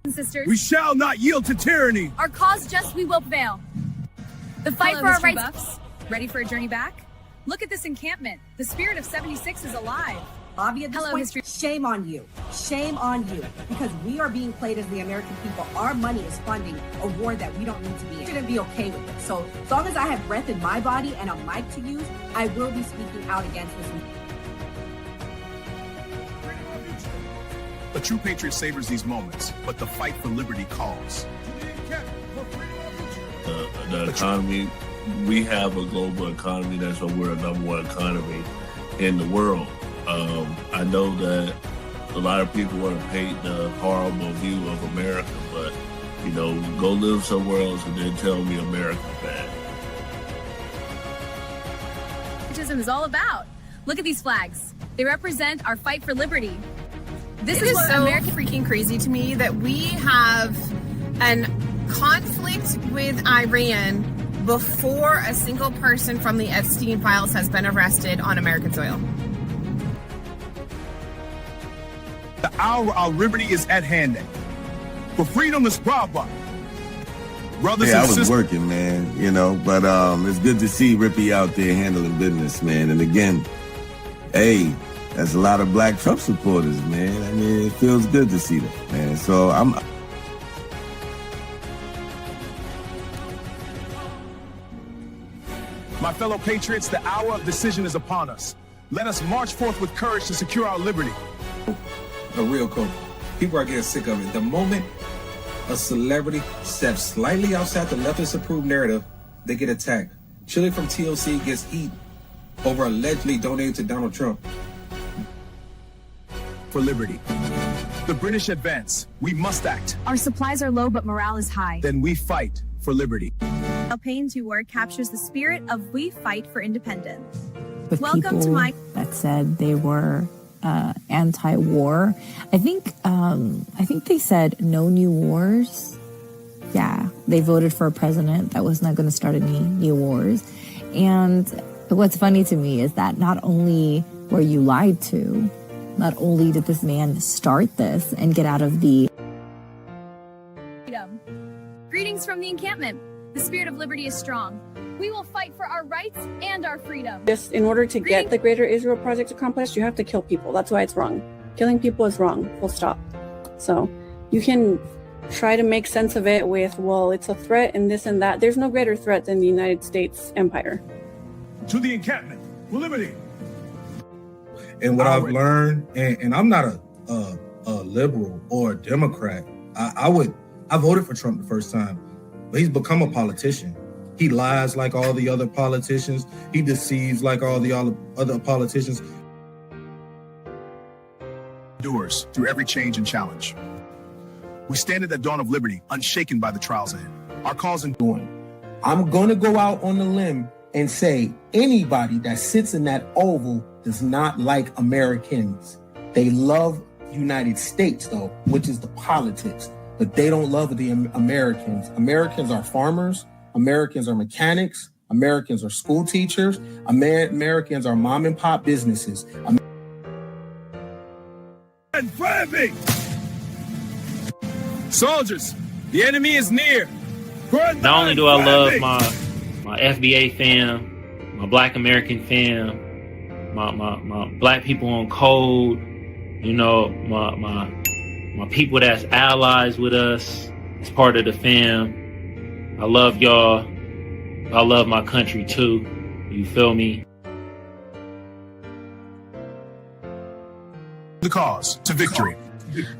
and sisters. We shall not yield to tyranny. Our cause just we will prevail. The fight Hello, for our history rights. buffs. Ready for a journey back? Look at this encampment. The spirit of 76 is alive. Bobby, at this Hello, point, history. shame on you. Shame on you. Because we are being played as the American people. Our money is funding a war that we don't need to be in. You're going to be okay with it. So as long as I have breath in my body and a mic to use, I will be speaking out against this. A true patriot savors these moments, but the fight for liberty calls. The economy, we have a global economy. That's why we're the #1 economy in the world. I know that a lot of people want to paint the horrible view of America, but, you know, go live somewhere else and then tell me America's bad. Patriotism is all about. Look at these flags. They represent our fight for liberty. This is It is what so American freaking crazy to me that we have an conflict with Iran before a single person from the Epstein files has been arrested on American soil. The hour our liberty is at hand. For freedom is brava. Brothers Hey, I and was sisters. working, man, you know, but it's good to see Rippy out there handling business, man. And again, hey, there's a lot of black Trump supporters, man. I mean, it feels good to see that, man. So I'm... My fellow patriots, the hour of decision is upon us. Let us march forth with courage to secure our liberty. A real coach. People are getting sick of it. The moment a celebrity steps slightly outside the leftist approved narrative, they get attacked. Chili from TLC gets heat over allegedly donating to Donald Trump. For liberty. The British advance. We must act. Our supplies are low, but morale is high. Then we fight for liberty. Payne's war captures the spirit of we fight for independence. With Welcome to people my that said they were anti-war. I think they said no new wars. Yeah, they voted for a president that was not going to start any new wars. And what's funny to me is that not only were you lied to, not only did this man start this and get out of the freedom. Greetings from the encampment. The spirit of liberty is strong. We will fight for our rights and our freedom. Just in order to get the Greater Israel Project accomplished, you have to kill people. That's why it's wrong. Killing people is wrong, full stop. So you can try to make sense of it with, well, it's a threat and this and that. There's no greater threat than the United States empire. To the encampment. For liberty. And what I've learned, and I'm not a liberal or a Democrat. I voted for Trump the first time, but he's become a politician. He lies like all the other politicians. He deceives like all the other politicians. Endures through every change and challenge. We stand at the dawn of liberty, unshaken by the trials ahead. Our cause in I'm going to go out on a limb and say anybody that sits in that oval does not like Americans. They love United States, though, which is the politics, but they don't love the Americans. Americans are farmers. Americans are mechanics. Americans are school teachers. Americans are mom and pop businesses. And friendly! Soldiers, the enemy is near. Not only do I love my FBA fam, my Black American fam, my Black people on code, you know, my people that's allies with us, as part of the fam. I love y'all. I love my country too. You feel me? The cause to victory.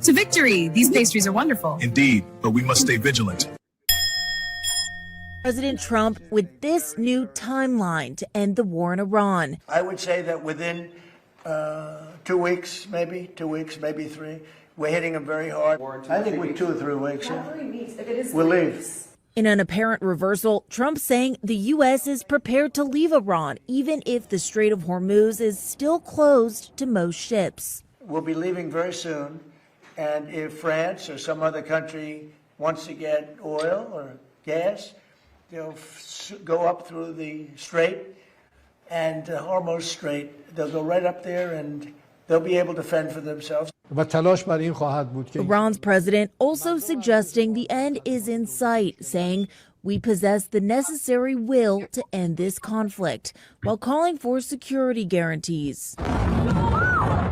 To victory. These pastries are wonderful. Indeed, but we must stay vigilant. President Trump with this new timeline to end the war in Iran. I would say that within 2 weeks, maybe 3, we're hitting them very hard. I think with 2 or 3 weeks, we'll leave. In an apparent reversal, Trump saying the U.S. is prepared to leave Iran, even if the Strait of Hormuz is still closed to most ships. We'll be leaving very soon, and if France or some other country wants to get oil or gas, they'll go up through the Strait and Hormuz Strait. They'll go right up there, and they'll be able to fend for themselves. Iran's president also suggesting the end is in sight, saying we possess the necessary will to end this conflict, while calling for security guarantees.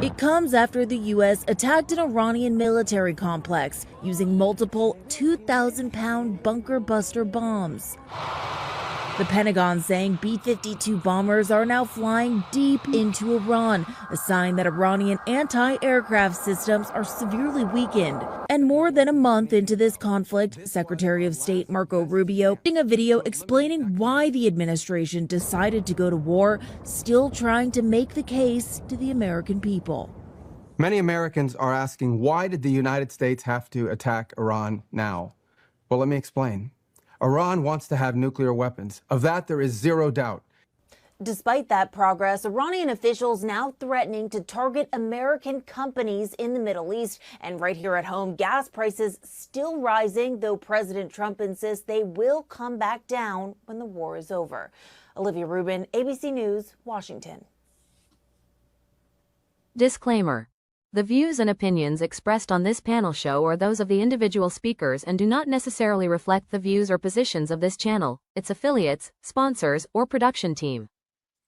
It comes after the U.S. attacked an Iranian military complex using multiple 2,000-pound bunker buster bombs. The Pentagon saying B-52 bombers are now flying deep into Iran, a sign that Iranian anti-aircraft systems are severely weakened. And more than a month into this conflict, Secretary of State Marco Rubio posting a video explaining why the administration decided to go to war, still trying to make the case to the American people. Many Americans are asking, why did the United States have to attack Iran now? Well, let me explain. Iran wants to have nuclear weapons. Of that, there is zero doubt. Despite that progress, Iranian officials now threatening to target American companies in the Middle East. And right here at home, gas prices still rising, though President Trump insists they will come back down when the war is over. Olivia Rubin, ABC News, Washington. Disclaimer. The views and opinions expressed on this panel show are those of the individual speakers and do not necessarily reflect the views or positions of this channel, its affiliates, sponsors, or production team.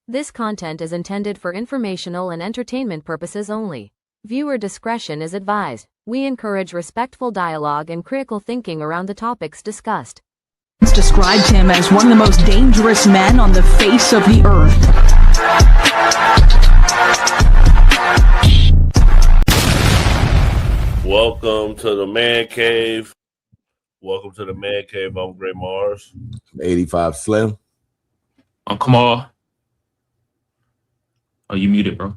This content is intended for informational and entertainment purposes only. Viewer discretion is advised. We encourage respectful dialogue and critical thinking around the topics discussed. Described him as one of the most dangerous men on the face of the earth. Welcome to the Man Cave. Welcome to the Man Cave. I'm Gray Mars. 85 Slim. I'm Kamal. Oh, you muted, bro.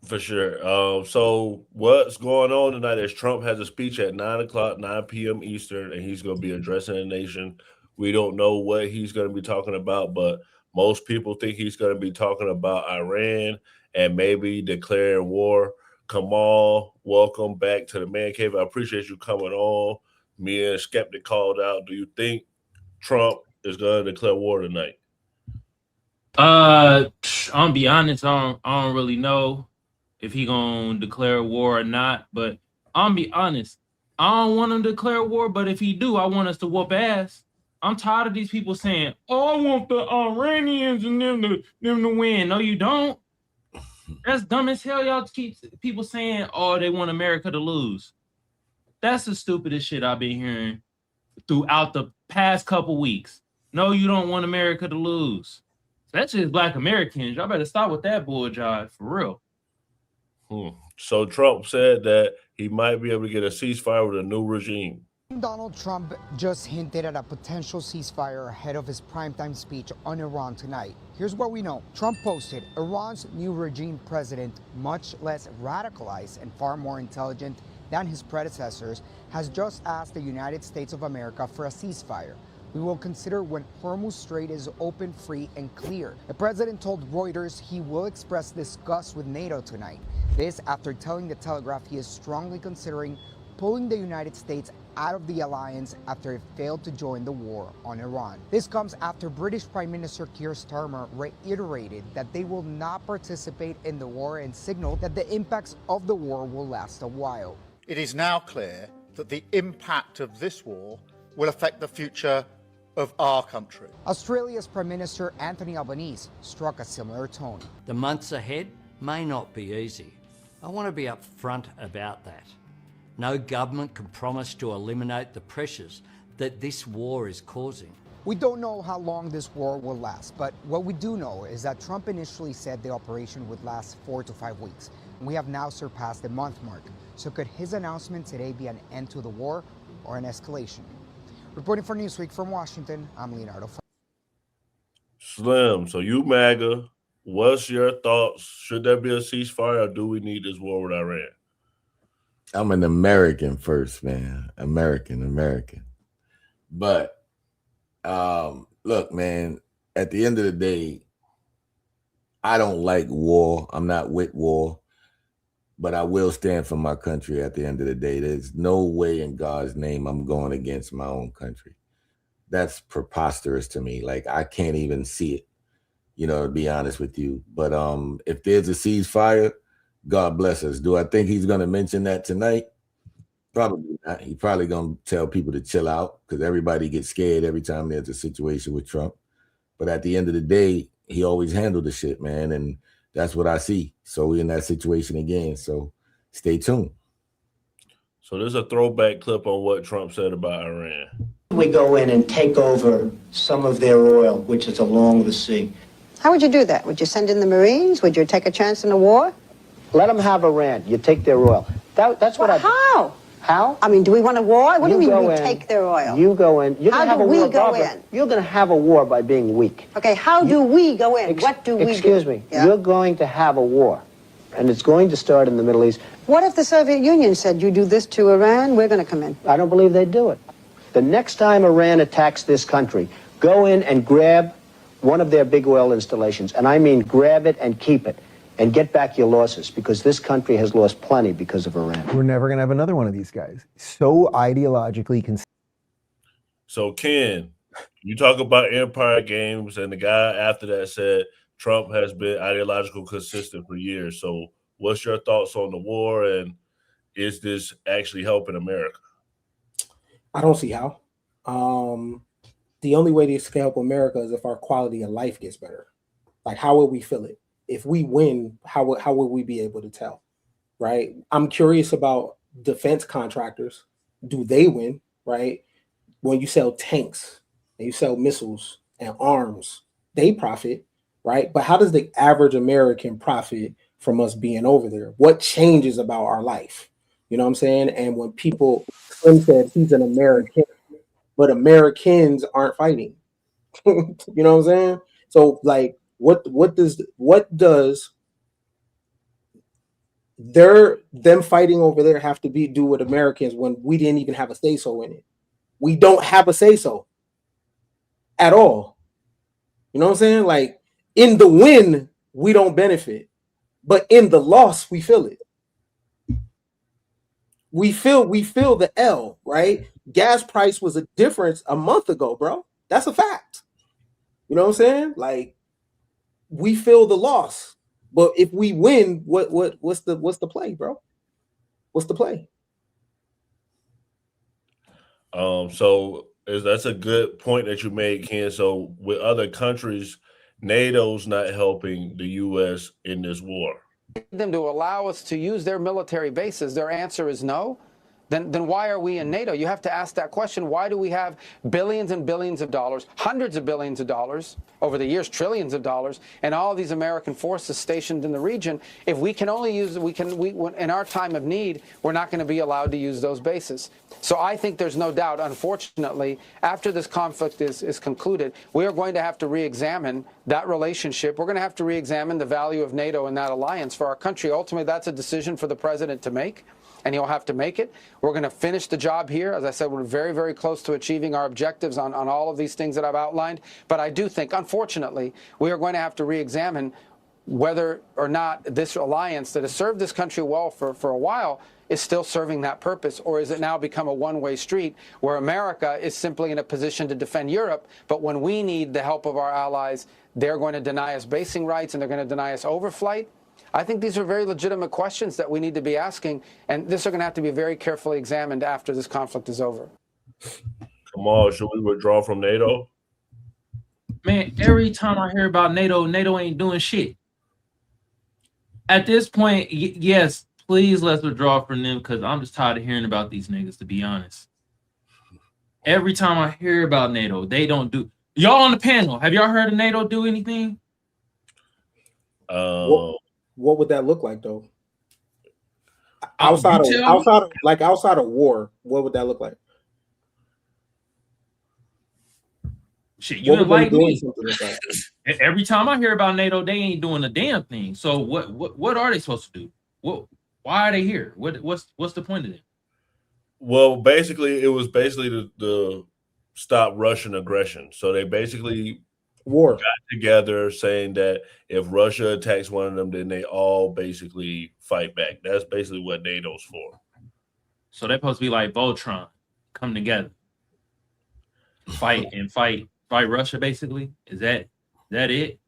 For sure. So what's going on tonight is Trump has a speech at 9 p.m. Eastern, and he's going to be addressing the nation. We don't know what he's going to be talking about, but most people think he's going to be talking about Iran and maybe declaring war. Kamal, welcome back to the Man Cave. I appreciate you coming on. Me and Skeptic called out. Do you think Trump is going to declare war tonight? I'm gonna be honest. I don't really know if he gonna declare war or not. But I'm be honest. I don't want him to declare war. But if he do, I want us to whoop ass. I'm tired of these people saying, "Oh, I want the Iranians and them to win." No, you don't. That's dumb as hell. Y'all keep people saying, "Oh, they want America to lose." That's the stupidest shit I've been hearing throughout the past couple weeks. No, you don't want America to lose. That's just Black Americans. Y'all better stop with that bull jive for real. So Trump said that he might be able to get a ceasefire with a new regime. Donald Trump just hinted at a potential ceasefire ahead of his primetime speech on Iran tonight. Here's what we know. Trump posted, Iran's new regime president, much less radicalized and far more intelligent than his predecessors, has just asked the United States of America for a ceasefire. We will consider when Hormuz Strait is open, free, and clear. The president told Reuters he will express disgust with NATO tonight. This after telling the Telegraph he is strongly considering pulling the United States out of the alliance after it failed to join the war on Iran. This comes after British Prime Minister Keir Starmer reiterated that they will not participate in the war and signaled that the impacts of the war will last a while. It is now clear that the impact of this war will affect the future of our country. Australia's Prime Minister Anthony Albanese struck a similar tone. The months ahead may not be easy. I want to be upfront about that. No government can promise to eliminate the pressures that this war is causing. We don't know how long this war will last, but what we do know is that Trump initially said the operation would last 4 to 5 weeks. We have now surpassed the month mark. So could his announcement today be an end to the war or an escalation? Reporting for Newsweek from Washington, I'm Leonardo. Slim, so you MAGA, what's your thoughts? Should there be a ceasefire or do we need this war with Iran? I'm an American first, man. American. But look, man, at the end of the day, I don't like war. I'm not with war, but I will stand for my country at the end of the day. There's no way in God's name I'm going against my own country. That's preposterous to me. Like, I can't even see it, to be honest with you. But if there's a ceasefire, God bless us. Do I think he's going to mention that tonight? Probably not. He's probably going to tell people to chill out because everybody gets scared every time there's a situation with Trump. But at the end of the day, he always handled the shit, man. And that's what I see. So we're in that situation again. So stay tuned. So there's a throwback clip on what Trump said about Iran. We go in and take over some of their oil, which is along the sea. How would you do that? Would you send in the Marines? Would you take a chance in a war? Let them have Iran. You take their oil. That's what I. How? How? I mean, do we want a war? What do you mean go we in, take their oil? You go in. You're How gonna have do a we war, go Barbara. in? You're going to have a war by being weak. Okay, how do we go in? What do we do? Excuse me. Yeah? You're going to have a war, and it's going to start in the Middle East. What if the Soviet Union said, you do this to Iran, we're going to come in? I don't believe they'd do it. The next time Iran attacks this country, go in and grab one of their big oil installations, and I mean grab it and keep it, and get back your losses, because this country has lost plenty because of Iran. We're never going to have another one of these guys. So ideologically So Ken, you talk about empire games, and the guy after that said Trump has been ideological consistent for years. So what's your thoughts on the war, and is this actually helping America? I don't see how. The only way this can help America is if our quality of life gets better. Like, how will we feel it? If we win, how will we be able to tell? Right? I'm curious about defense contractors. Do they win? Right? When you sell tanks and you sell missiles and arms, they profit, right? But how does the average American profit from us being over there? What changes about our life? You know what I'm saying? And when people, Slim said he's an American, but Americans aren't fighting. You know what I'm saying? So like, what does them fighting over there have to do with Americans when we didn't even have a say so in it? We don't have a say so at all. You know what I'm saying? Like, in the win, we don't benefit, but in the loss, we feel it. We feel the L, right? Gas price was a difference a month ago, bro. That's a fact. You know what I'm saying? Like, we feel the loss, but if we win, what's the play, bro? What's the play? So that's a good point that you made, Ken. So with other countries, NATO's not helping the U.S. in this war. Them to allow us to use their military bases, their answer is no. Then why are we in NATO? You have to ask that question. Why do we have billions and billions of dollars, hundreds of billions of dollars, over the years, trillions of dollars, and all these American forces stationed in the region if we can only use, in our time of need, we're not going to be allowed to use those bases. So I think there's no doubt, unfortunately, after this conflict is concluded, we are going to have to re-examine that relationship. We're going to have to re-examine the value of NATO and that alliance for our country. Ultimately, that's a decision for the president to make, and he'll have to make it. We're going to finish the job here. As I said, we're very, very close to achieving our objectives on all of these things that I've outlined. But I do think, unfortunately, we are going to have to re-examine whether or not this alliance that has served this country well for a while is still serving that purpose, or is it now become a one-way street where America is simply in a position to defend Europe, but when we need the help of our allies, they're going to deny us basing rights and they're going to deny us overflight? I think these are very legitimate questions that we need to be asking, and this are going to have to be very carefully examined after this conflict is over. Come on, should we withdraw from NATO? Man, every time I hear about NATO, NATO ain't doing shit. At this point, yes, please let's withdraw from them, because I'm just tired of hearing about these niggas, to be honest. Every time I hear about NATO, they don't do. Y'all on the panel, have y'all heard of NATO do anything? What would that look like, though? Outside of war, what would that look like? Shit, you like me. Every time I hear about NATO, they ain't doing a damn thing. So what are they supposed to do? Why are they here? What's the point of it? Well, basically, it was basically to stop Russian aggression. So they basically got together saying that if Russia attacks one of them, then they all basically fight back. That's basically what NATO's for. So they're supposed to be like Voltron, come together, fight Russia. Basically, is that it?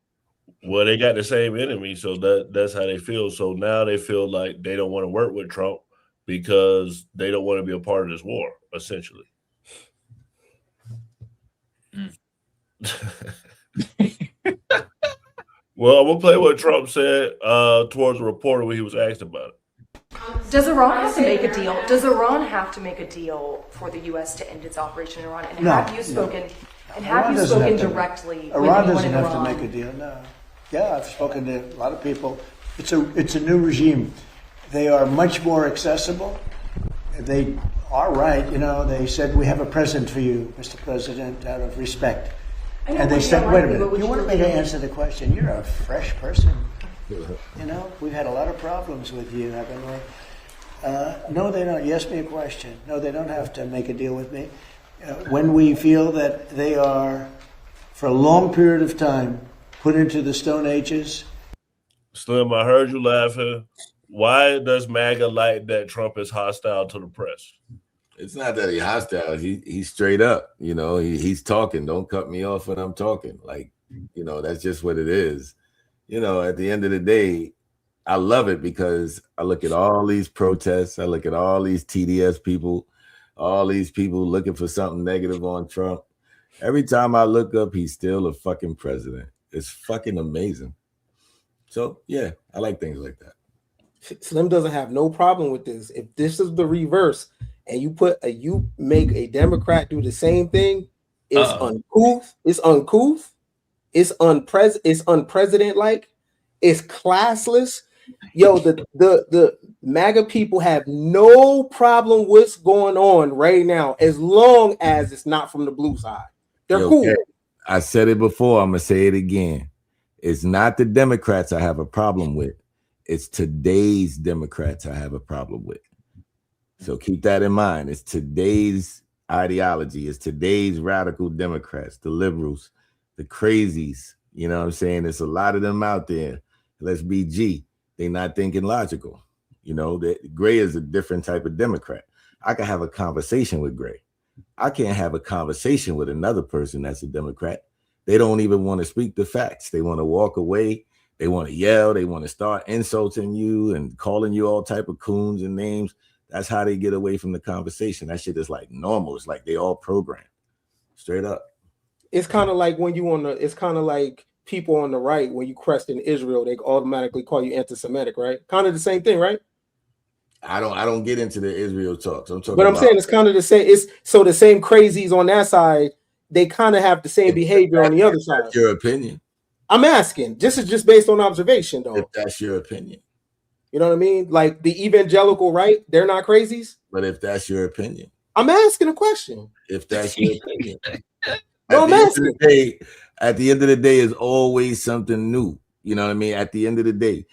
Well, they got the same enemy, so that's how they feel. So now they feel like they don't want to work with Trump because they don't want to be a part of this war, essentially. Well, I'm gonna play what Trump said towards a reporter when he was asked about it. Does Iran have to make a deal? Does Iran have to make a deal for the U.S. to end its operation in Iran? And No, have you spoken? no. And have Iran you doesn't spoken have to- directly with Iran anyone doesn't in have Iran? to make a deal. No. Yeah, I've spoken to a lot of people. It's a new regime. They are much more accessible. They are right. You know, they said we have a present for you, Mr. President, out of respect. I know, And they but said, you're wait a likely, minute, but would you you want me to believe- answer the question? You're a fresh person. You know, we've had a lot of problems with you, haven't we? No, they don't. You asked me a question. No, they don't have to make a deal with me. When we feel that they are, for a long period of time, put into the Stone Ages. Slim, I heard you laughing. Why does MAGA like that Trump is hostile to the press? It's not that he's hostile. He's straight up. You know, he's talking. Don't cut me off when I'm talking. Like, you know, that's just what it is. You know, at the end of the day, I love it because I look at all these protests. I look at all these TDS people, all these people looking for something negative on Trump. Every time I look up, he's still a fucking president. It's fucking amazing. So, yeah, I like things like that. Slim doesn't have no problem with this. If this is the reverse, and you make a Democrat do the same thing, it's uncouth. It's uncouth. It's unpresident like. It's classless. Yo, the MAGA people have no problem with what's going on right now, as long as it's not from the blue side. They're cool. Okay. I said it before. I'm gonna say it again. It's not the Democrats I have a problem with. It's today's Democrats I have a problem with. So keep that in mind. It's today's ideology. It's today's radical Democrats, the liberals, the crazies. You know what I'm saying? There's a lot of them out there. Let's be G. They're not thinking logical. You know, that Gray is a different type of Democrat. I can have a conversation with Gray. I can't have a conversation with another person that's a Democrat. They don't even want to speak the facts. They want to walk away. They want to yell. They want to start insulting you and calling you all type of coons and names. That's how they get away from the conversation. That shit is like normal. It's like they all programmed. Straight up. It's kind of like when you it's kind of like people on the right, when you question Israel, they automatically call you anti-Semitic, right? Kind of the same thing, right? I don't get into the Israel talks. I'm talking But I'm about, saying it's kind of the same. It's so the same crazies on that side, they kind of have the same behavior on the other side. that's your opinion. I'm asking. This is just based on observation, though. If that's your opinion. You know what I mean? Like the evangelical right, they're not crazies. But if that's your opinion. I'm asking a question. If that's your opinion. No, I'm asking. At the end of the day, is always something new. You know what I mean? At the end of the day.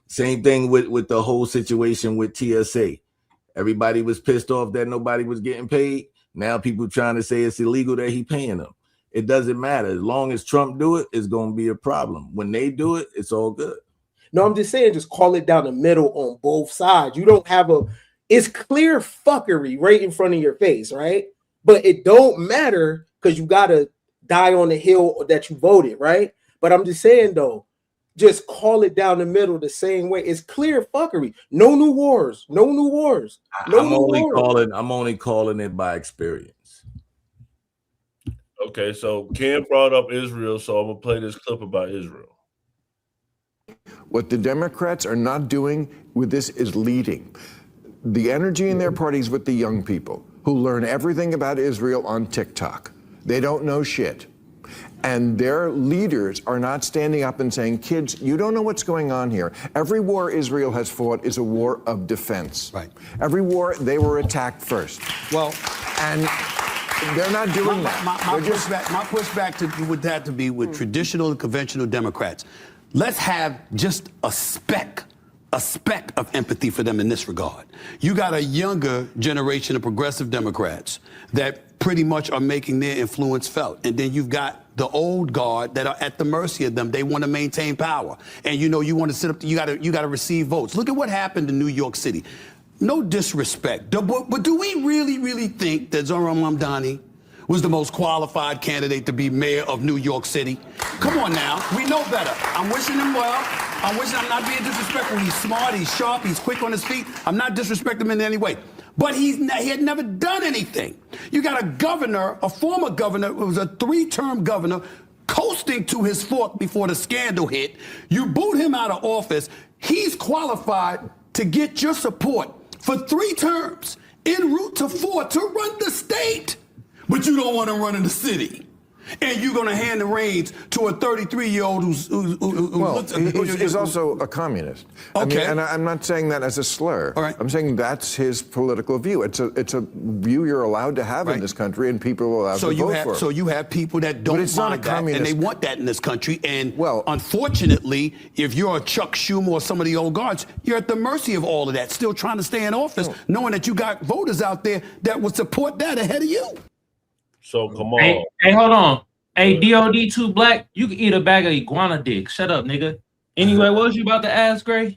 Same thing with the whole situation with TSA. Everybody was pissed off that nobody was getting paid. Now people trying to say it's illegal that he paying them. It doesn't matter. As long as Trump do it, it's going to be a problem. When they do it, it's all good. No, I'm just saying, just call it down the middle on both sides. You don't have it's clear fuckery right in front of your face, right? But it don't matter because you got to die on the hill that you voted, right? But I'm just saying, though, just call it down the middle the same way. It's clear fuckery. No new wars. No new wars. No I'm new wars. only calling it by experience. Okay, so Ken brought up Israel, so I'm gonna play this clip about Israel. What the Democrats are not doing with this is leading. The energy in their parties with the young people who learn everything about Israel on TikTok. They don't know shit. And their leaders are not standing up and saying, kids, you don't know what's going on here. Every war Israel has fought is a war of defense. Right. Every war, they were attacked first. Well, and they're not doing that. My pushback would have to be with traditional and conventional Democrats. Let's have just a speck of empathy for them in this regard. You got a younger generation of progressive Democrats that pretty much are making their influence felt. And then you've got the old guard that are at the mercy of them. They want to maintain power. And you want to sit up, you got to receive votes. Look at what happened in New York City. No disrespect, but do we really think that Zohran Mamdani was the most qualified candidate to be mayor of New York City? Come on now, we know better. I'm wishing him well. I'm not being disrespectful. He's smart, he's sharp, he's quick on his feet. I'm not disrespecting him in any way. But he had never done anything. You got a governor, a former governor, who was a 3-term governor, coasting to his fork before the scandal hit. You boot him out of office. He's qualified to get your support for 3 terms, en route to 4, to run the state. But you don't want to run in the city. And you're going to hand the reins to a 33-year-old he's also a communist. Okay. I mean, and I'm not saying that as a slur. All right. I'm saying that's his political view. It's a view you're allowed to have in this country, and people are allowed to vote for it. So you have people that don't mind that, and they want that in this country. And unfortunately, if you're a Chuck Schumer or some of the old guards, you're at the mercy of all of that, still trying to stay in office, knowing that you got voters out there that would support that ahead of you. So come on. Hey, hold on. Hey, DOD2 Black, you can eat a bag of iguana dick. Shut up, nigga. Anyway, what was you about to ask, Gray?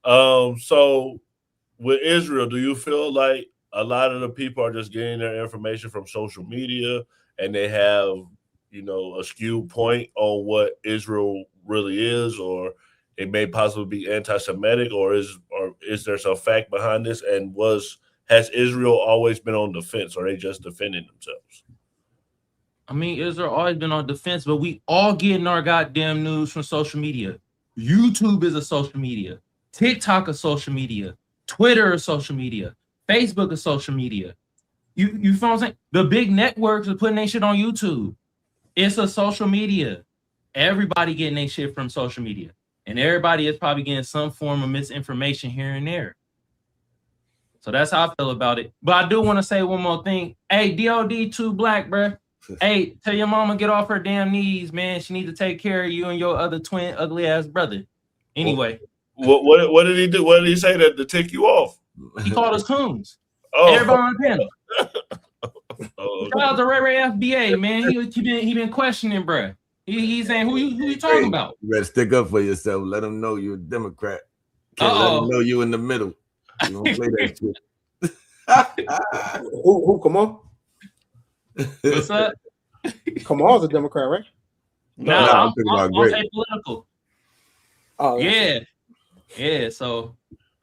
So with Israel, do you feel like a lot of the people are just getting their information from social media and they have, a skewed point on what Israel really is, or it may possibly be anti-Semitic, or is there some fact behind this? And has Israel always been on defense, or are they just defending themselves? I mean, Israel always been on defense, but we all getting our goddamn news from social media. YouTube is a social media. TikTok is social media. Twitter is social media. Facebook is social media. You feel what I'm saying? The big networks are putting their shit on YouTube. It's a social media. Everybody getting their shit from social media. And everybody is probably getting some form of misinformation here and there. So that's how I feel about it. But I do want to say one more thing. Hey, DOD2 Black, bruh. Hey, tell your mama get off her damn knees, man. She need to take care of you and your other twin ugly ass brother. Anyway. What did he do? What did he say to tick you off? He called us coons. Oh. Everybody on the panel. Shout out to Ray FBA, man. He been questioning, bruh. He's saying, who you talking about? You better stick up for yourself. Let them know you're a Democrat. Can't let them know you in the middle. You don't play that shit. Who come on? What's up? Kamal's a Democrat, right? No, I'm apolitical. Oh, yeah. So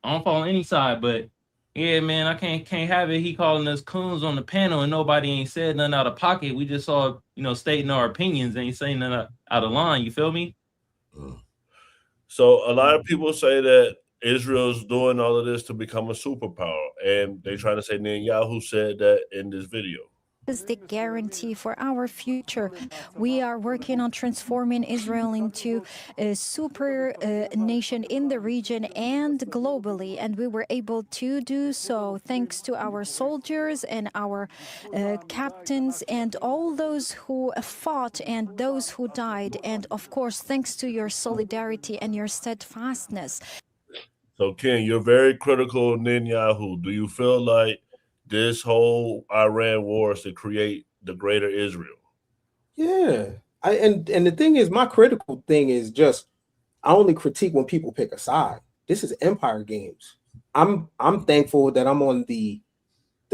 I don't follow any side, but yeah, man, I can't have it. He calling us coons on the panel, and nobody ain't said nothing out of pocket. We just saw, stating our opinions, ain't saying nothing out of line. You feel me? So a lot of people say that Israel's doing all of this to become a superpower, and they trying to say Netanyahu said that in this video. Is the guarantee for our future. We are working on transforming Israel into a super nation in the region and globally, and we were able to do so thanks to our soldiers and our captains and all those who fought and those who died, and of course thanks to your solidarity and your steadfastness. So Ken, you're very critical of Netanyahu. Do you feel like this whole Iran war is to create the greater Israel? Yeah. And the thing is, my critical thing is just, I only critique when people pick a side. This is empire games. I'm thankful that I'm on the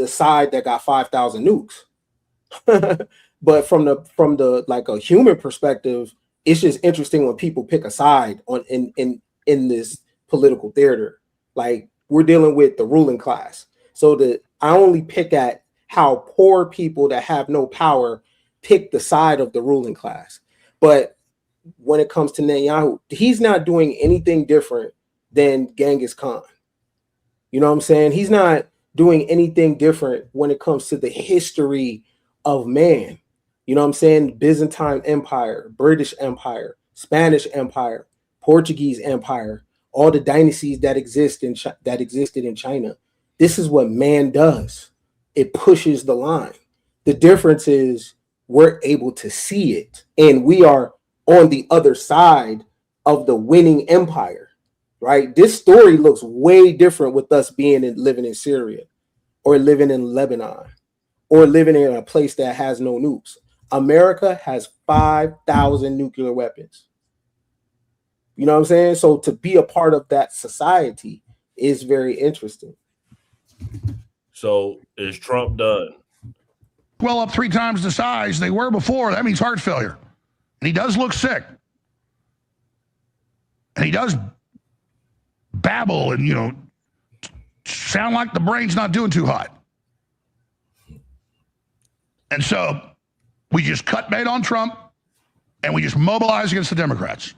side that got 5,000 nukes. But from the like a human perspective, it's just interesting when people pick a side on in this political theater. Like, we're dealing with the ruling class. So I only pick at how poor people that have no power pick the side of the ruling class. But when it comes to Netanyahu, he's not doing anything different than Genghis Khan. You know what I'm saying? He's not doing anything different when it comes to the history of man. You know what I'm saying? Byzantine Empire, British Empire, Spanish Empire, Portuguese Empire, all the dynasties that existed in China. This is what man does. It pushes the line. The difference is we're able to see it, and we are on the other side of the winning empire, right? This story looks way different with us living in Syria, or living in Lebanon, or living in a place that has no nukes. America has 5,000 nuclear weapons. You know what I'm saying? So to be a part of that society is very interesting. So is Trump done? well up 3 times the size they were before. That means heart failure. And he does look sick. And he does babble and, sound like the brain's not doing too hot. And so we just cut bait on Trump and we just mobilize against the Democrats.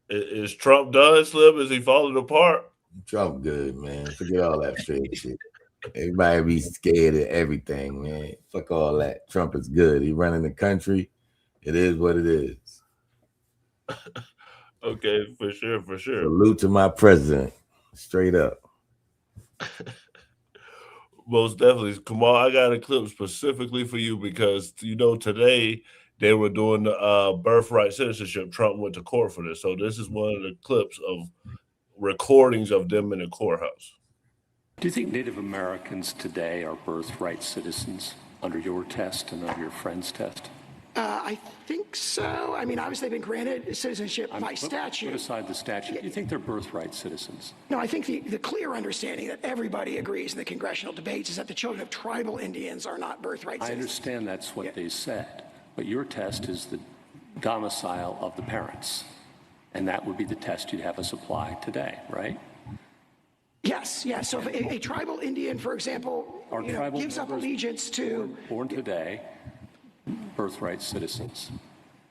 Is Trump done, Slim? Is he falling apart? Trump good, man. Forget all that fake shit. Everybody be scared of everything, man. Fuck all that. Trump is good. He running the country. It is what it is. Okay, for sure. Salute to my president. Straight up. Most definitely. Kamal, I got a clip specifically for you because, today they were doing the birthright citizenship. Trump went to court for this. So this is one of the clips of recordings of them in the courthouse. Do you think Native Americans today are birthright citizens under your test and under your friend's test? I think so. I mean, obviously they've been granted citizenship by statute. Put aside the statute. Do you think they're birthright citizens? No, I think the clear understanding that everybody agrees in the congressional debates is that the children of tribal Indians are not birthright citizens. I understand that's what they said, but your test is the domicile of the parents, and that would be the test you'd have us apply today, right? Yes. So if a tribal Indian, for example, gives up allegiance to... Born today, birthright citizens.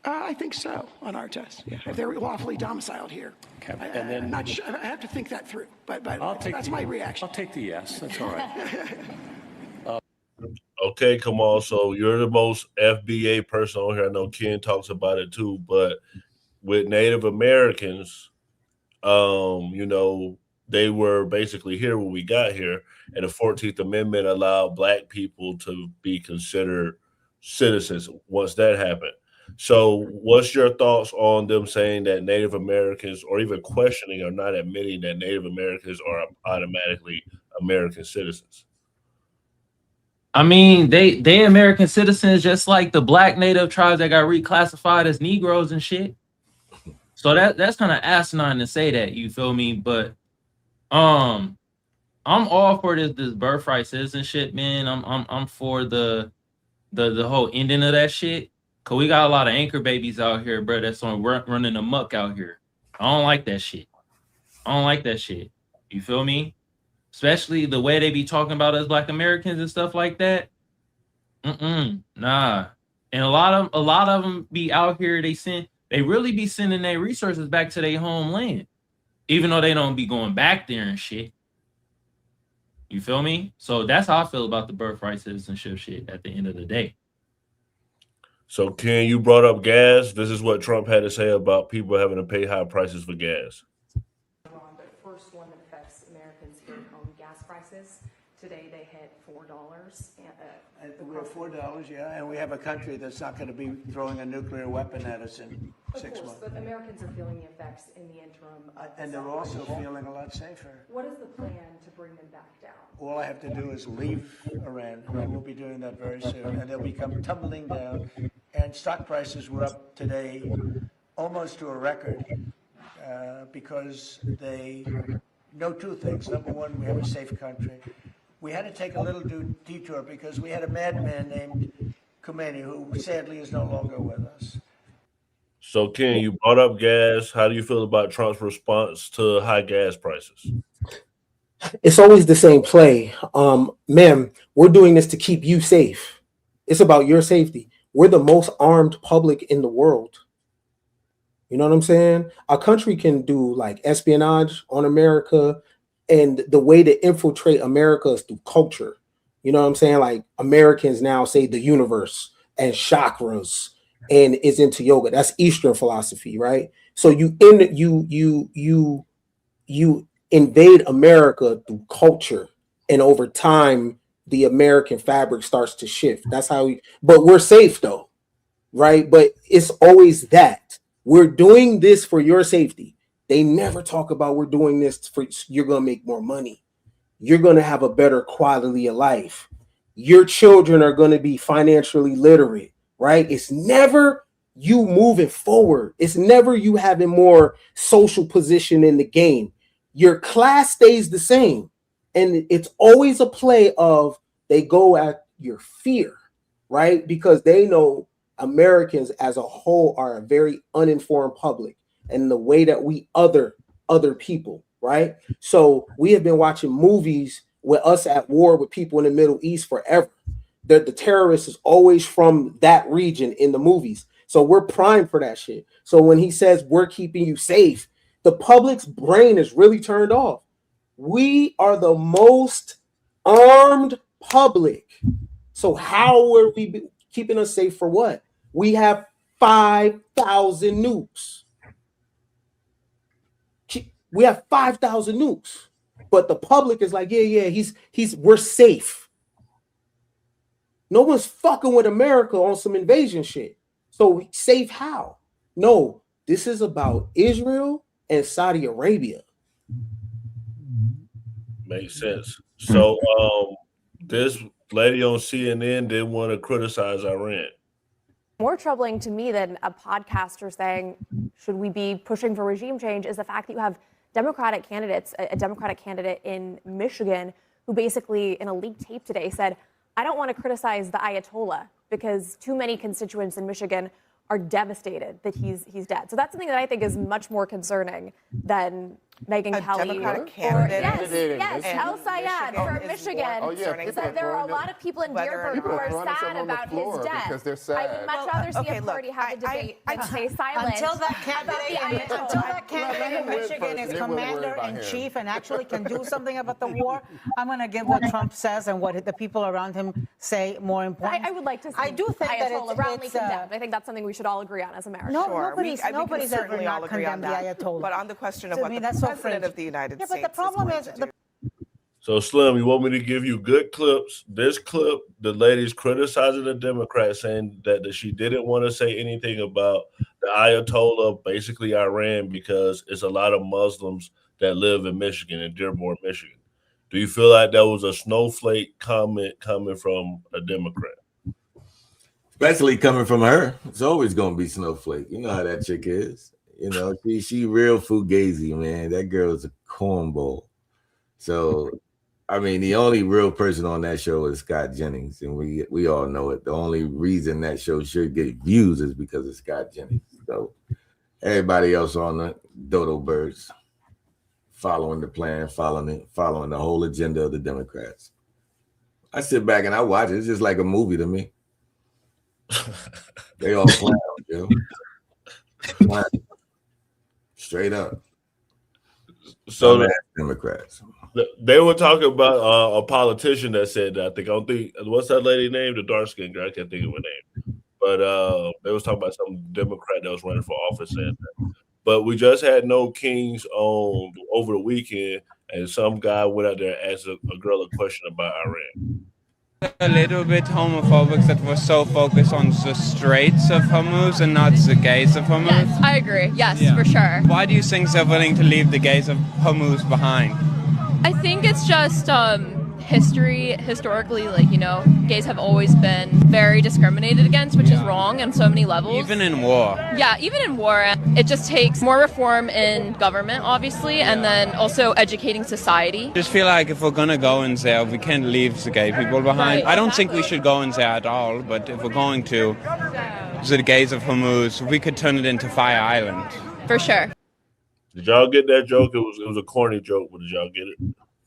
I think so on our test. Yeah, if they're lawfully domiciled here. Okay. I'm not sure. I have to think that through, but that's my reaction. I'll take the yes. That's all right. Okay, Kamal. So you're the most FBA person on here. I know Ken talks about it too, but with Native Americans, they were basically here when we got here, and the 14th Amendment allowed Black people to be considered citizens once that happened. So what's your thoughts on them saying that Native Americans, or even questioning or not admitting that Native Americans are automatically American citizens? I mean, they American citizens just like the Black Native tribes that got reclassified as Negroes and shit. So that's kind of asinine to say that, you feel me? But I'm all for this birthright citizenship, man. I'm for the whole ending of that shit. Cause we got a lot of anchor babies out here, bro, that's on running amok out here. I don't like that shit. You feel me? Especially the way they be talking about us Black Americans and stuff like that. Nah. And a lot of them be out here. They really be sending their resources back to their homeland, even though they don't be going back there and shit. You feel me? So that's how I feel about the birthright citizenship shit at the end of the day. So, Ken, you brought up gas. This is what Trump had to say about people having to pay high prices for gas. The first one that affects Americans here at home, gas prices. Today they hit $4. We're $4, yeah, and we have a country that's not going to be throwing a nuclear weapon at us in 6 months. But Americans are feeling the effects in the interim. And they're also feeling a lot safer. What is the plan to bring them back down? All I have to do is leave Iran, and we'll be doing that very soon, and they'll become tumbling down. And stock prices were up today almost to a record because they know 2 things. Number one, we have a safe country. We had to take a little detour because we had a madman named Khomeini who sadly is no longer with us. So, Ken, you brought up gas. How do you feel about Trump's response to high gas prices? It's always the same play. Ma'am, we're doing this to keep you safe. It's about your safety. We're the most armed public in the world. You know what I'm saying? Our country can do like espionage on America, and the way to infiltrate America is through culture. You know what I'm saying? Like Americans now say the universe and chakras and is into yoga. That's Eastern philosophy, right? So you invade America through culture, and over time the American fabric starts to shift. That's how but we're safe though, right? But it's always that we're doing this for your safety. They never talk about we're doing this for you're going to make more money. You're going to have a better quality of life. Your children are going to be financially literate, right? It's never you moving forward. It's never you having more social position in the game. Your class stays the same. And it's always a play of they go at your fear. right? Because they know Americans as a whole are a very uninformed public, and the way that we other people, right? So we have been watching movies with us at war with people in the Middle East forever. The terrorist is always from that region in the movies. So we're primed for that shit. So when he says we're keeping you safe, the public's brain is really turned off. We are the most armed public. So how are we keeping us safe for what? We have 5,000 nukes. We have 5,000 nukes. But the public is like, yeah, we're safe. No one's fucking with America on some invasion shit. So safe how? No, this is about Israel and Saudi Arabia. Makes sense. So this lady on CNN didn't want to criticize Iran. More troubling to me than a podcaster saying, should we be pushing for regime change, is the fact that you have Democratic candidates, a Democratic candidate in Michigan who basically in a leaked tape today said, I don't want to criticize the Ayatollah because too many constituents in Michigan are devastated that he's dead. So that's something that I think is much more concerning than Megyn Kelly. Democratic candidate. Yes, El Sayed from Michigan said there are a lot of people in Dearborn who are sad about his death. Because they're sad. I would much rather see a party have a debate than stay silent. Until that candidate in Michigan is commander-in-chief and actually can do something about the war, I'm going to give what Trump says and what the people around him say more important. I would like to see I do think that Ayatollah roundly condemned. I think that's something we should all agree on as Americans. No, Sure. nobody's ever not condemned the Ayatollah. But on the question of what the president of the United States but the problem is So Slim, you want me to give you good clips? This clip, the lady's criticizing the Democrats, saying that she didn't want to say anything about the Ayatollah, basically Iran, because it's a lot of Muslims that live in Michigan, in Dearborn, Michigan. Do you feel like that was a snowflake comment coming from a Democrat? Especially coming from her. It's always going to be snowflake. You know how that chick is. You know, she real fugazi, man. That girl's a cornball. So, I mean, the only real person on that show is Scott Jennings, and we all know it. The only reason that show should get views is because of Scott Jennings. So, everybody else on the dodo birds, following the plan, following the whole agenda of the Democrats. I sit back and I watch it. It's just like a movie to me. They all clowns, yo. Clowns. Straight up. So Democrats. They were talking about a politician that said that. I don't think what's that lady name? The dark skinned girl. I can't think of her name. But they was talking about some Democrat that was running for office saying that. But we just had No Kings on over the weekend, and some guy went out there and asked a girl a question about Iran. A little bit homophobic that was so focused on the Straits of Hormuz and not the gays of Hormuz. Yes, I agree. Yes, for sure. Why do you think they're willing to leave the gays of Hormuz behind? I think it's just historically, like, you know, gays have always been very discriminated against, which is wrong on so many levels. Even in war. Yeah, even in war. It just takes more reform in government, obviously, and then also educating society. Just feel like if we're going to go in there, we can't leave the gay people behind. I don't think we should go in there at all, but if we're going to, the gays of Hormuz, we could turn it into Fire Island. For sure. Did y'all get that joke? It was a corny joke, but did y'all get it?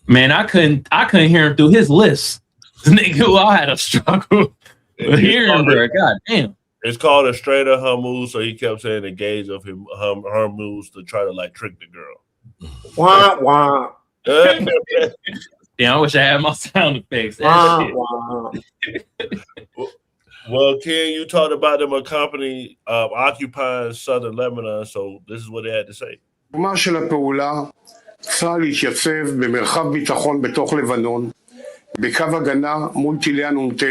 Man, I couldn't hear him through his list. Nigga, I had a struggle with hearing her. God damn. It's called a straight of Hormuz, so he kept saying the gaze of him Hormuz to try to like trick the girl. Wah wah. Yeah, I wish I had my sound effects. Wah, wah. Well, Ken, you talked about them occupying southern Lebanon, so this is what they had to say. תרומה של הפעולה, צה"ל התייצב במרחב ביטחון בתוך לבנון, בקו הגנה מול טילי הנ"ט,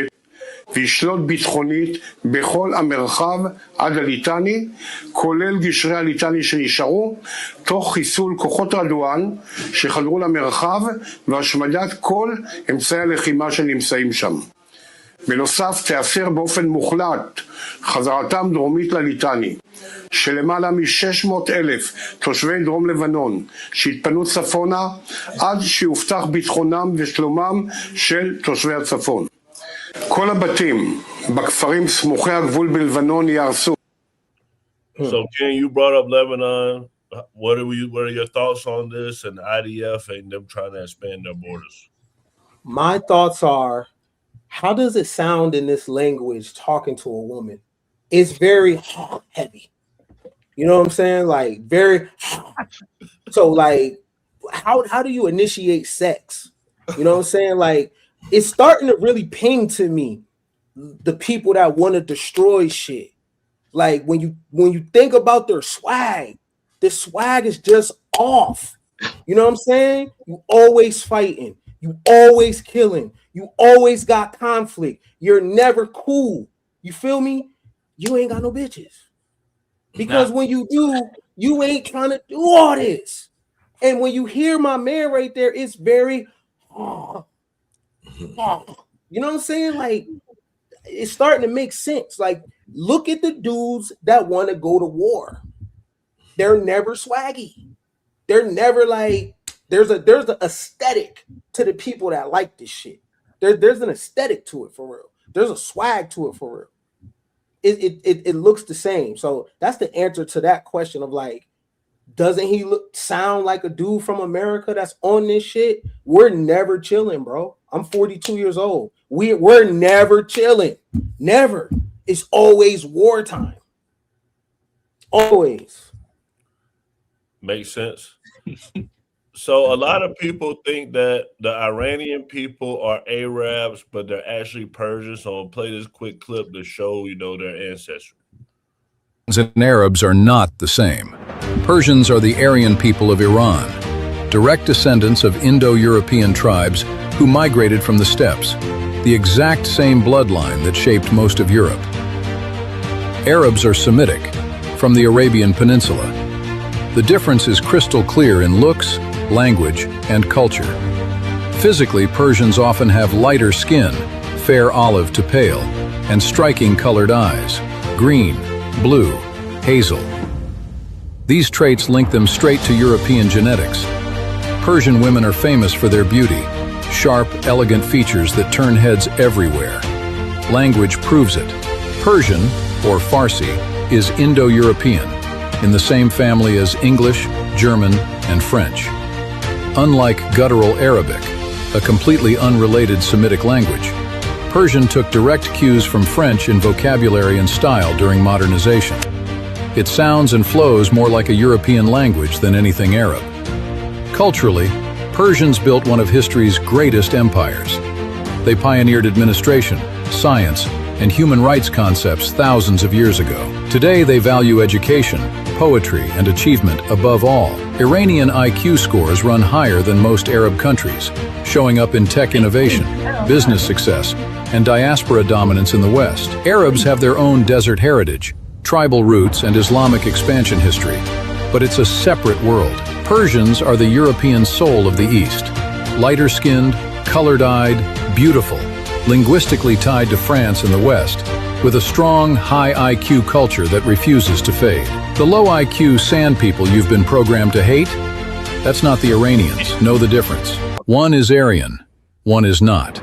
וישלוט ביטחונית בכל המרחב עד הליטני, כולל גשרי הליטני שנשארו, תוך חיסול כוחות רדואן שחדרו למרחב והשמדת כל אמצעי הלחימה שנמצאים שם. בנוסף, תאפשר באופן מוחלט חזרתם דרומית לליטני, שלמעלה מ-600,000 תושבי דרום לבנון שהתפנו צפונה עד שיובטח ביטחונם ושלומם של תושבי הצפון. כל הבתים בכפרים סמוכי הגבול בלבנון ייהרסו. So, Ken, you brought up Lebanon. What are your thoughts on this and the IDF and them trying to expand their borders? My thoughts are, how does it sound in this language talking to a woman? It's very heavy. You know what I'm saying? Like very. So like, how do you initiate sex? You know what I'm saying? Like, it's starting to really ping to me the people that want to destroy shit. Like when you think about their swag, the swag is just off. You know what I'm saying? You always fighting, you always killing, you always got conflict. You're never cool. You feel me? You ain't got no bitches. Because when you do, you ain't trying to do all this. And when you hear my man right there, it's very you know what I'm saying? Like, it's starting to make sense. Like, look at the dudes that want to go to war. They're never swaggy. They're never like, there's an aesthetic to the people that like this shit. There's an aesthetic to it for real. There's a swag to it for real. It looks the same. So that's the answer to that question of like, doesn't he sound like a dude from America that's on this shit? We're never chilling, bro. I'm 42 years old. We're never chilling. Never. It's always wartime. Always. Makes sense. So a lot of people think that the Iranian people are Arabs, but they're actually Persians. So I'll play this quick clip to show, their ancestry. And Arabs are not the same. Persians are the Aryan people of Iran, direct descendants of Indo-European tribes who migrated from the steppes, the exact same bloodline that shaped most of Europe. Arabs are Semitic, from the Arabian Peninsula. The difference is crystal clear in looks, language, and culture. Physically, Persians often have lighter skin, fair olive to pale, and striking colored eyes, green, blue, hazel. These traits link them straight to European genetics. Persian women are famous for their beauty, sharp, elegant features that turn heads everywhere. Language proves it. Persian, or Farsi, is Indo-European, in the same family as English, German, and French. Unlike guttural Arabic, a completely unrelated Semitic language, Persian took direct cues from French in vocabulary and style during modernization. It sounds and flows more like a European language than anything Arab. Culturally, Persians built one of history's greatest empires. They pioneered administration, science, and human rights concepts thousands of years ago. Today, they value education, poetry, and achievement above all. Iranian IQ scores run higher than most Arab countries, showing up in tech innovation, business success, and diaspora dominance in the West. Arabs have their own desert heritage, tribal roots, and Islamic expansion history, but it's a separate world. Persians are the European soul of the East, lighter-skinned, colored-eyed, beautiful, linguistically tied to France and the West, with a strong, high IQ culture that refuses to fade. The low IQ sand people you've been programmed to hate, that's not the Iranians. Know the difference. One is Aryan, one is not.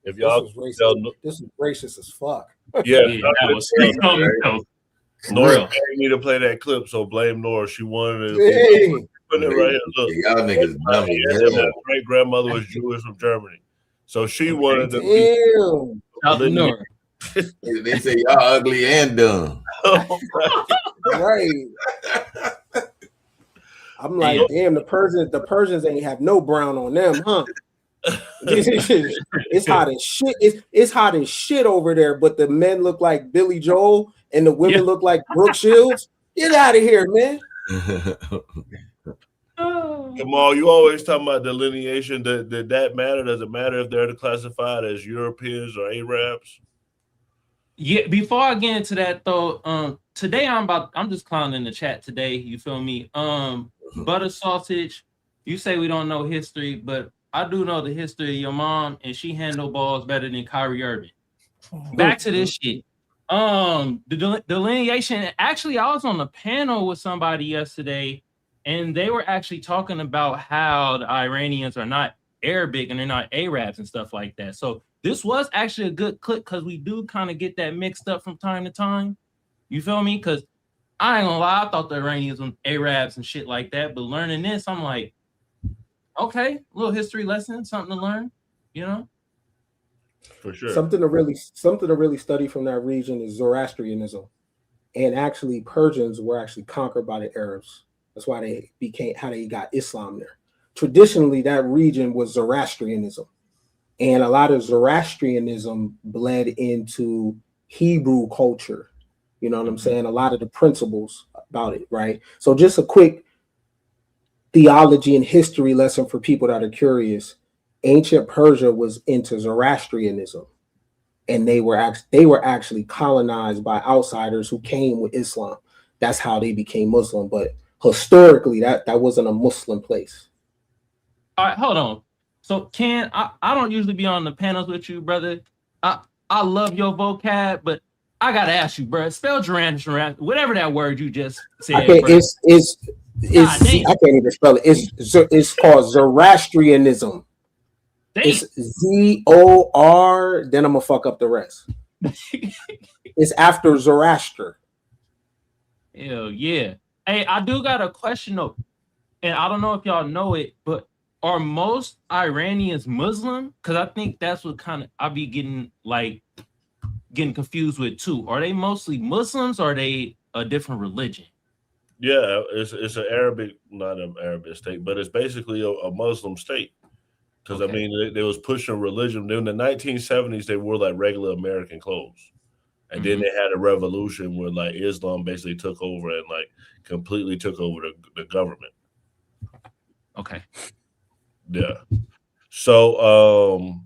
If y'all this is racist as fuck. Yeah, that was Nora need to play that clip, so blame Nora. She wanted to Hey. put it right here. Look, Y'all niggas dumb as hell. my great grandmother was Jewish from Germany, so she wanted to. Damn. They say y'all ugly and dumb. Right. I'm like, damn, the Persians ain't have no brown on them, huh? It's hot as shit. It's hot as shit over there, but the men look like Billy Joel and the women look like Brooke Shields. Get out of here, man. Jamal, you always talking about delineation. Did that matter? Does it matter if they're classified as Europeans or Arabs? Yeah, before I get into that though, today I'm just clowning the chat today, you feel me? Butter sausage, you say we don't know history, but I do know the history of your mom, and she handled balls better than Kyrie Irving. Back to this shit. The delineation, actually, I was on a panel with somebody yesterday, and they were actually talking about how the Iranians are not Arabic and they're not Arabs and stuff like that. So this was actually a good clip because we do kind of get that mixed up from time to time. You feel me? Because I ain't gonna lie, I thought the Iranians were Arabs and shit like that. But learning this, I'm like, okay, a little history lesson, something to learn, you know? For sure. Something to really study from that region is Zoroastrianism. And actually Persians were actually conquered by the Arabs. That's why they got Islam there. Traditionally, that region was Zoroastrianism. And a lot of Zoroastrianism bled into Hebrew culture. You know what I'm saying? A lot of the principles about it, right? So just a quick theology and history lesson for people that are curious. Ancient Persia was into Zoroastrianism, and they were actually colonized by outsiders who came with Islam. That's how they became Muslim. But historically, that wasn't a Muslim place. All right, hold on. So Ken, I don't usually be on the panels with you, brother. I love your vocab, but I gotta ask you, bro. Spell whatever that word you just said. I can't, I can't even spell it. It's called Zoroastrianism. Dang. It's Z-O-R. Then I'm gonna fuck up the rest. It's after Zoroaster. Hell yeah. Hey, I do got a question though, and I don't know if y'all know it, but are most Iranians Muslim? Because I think that's what kind of I be getting confused with too. Are they mostly Muslims or are they a different religion? Yeah, it's an Arabic, not an Arabic state, but it's basically a Muslim state. Because I mean, they was pushing religion. In the 1970s, they wore like regular American clothes, and then they had a revolution where like Islam basically took over and like completely took over the government. Okay. Yeah. So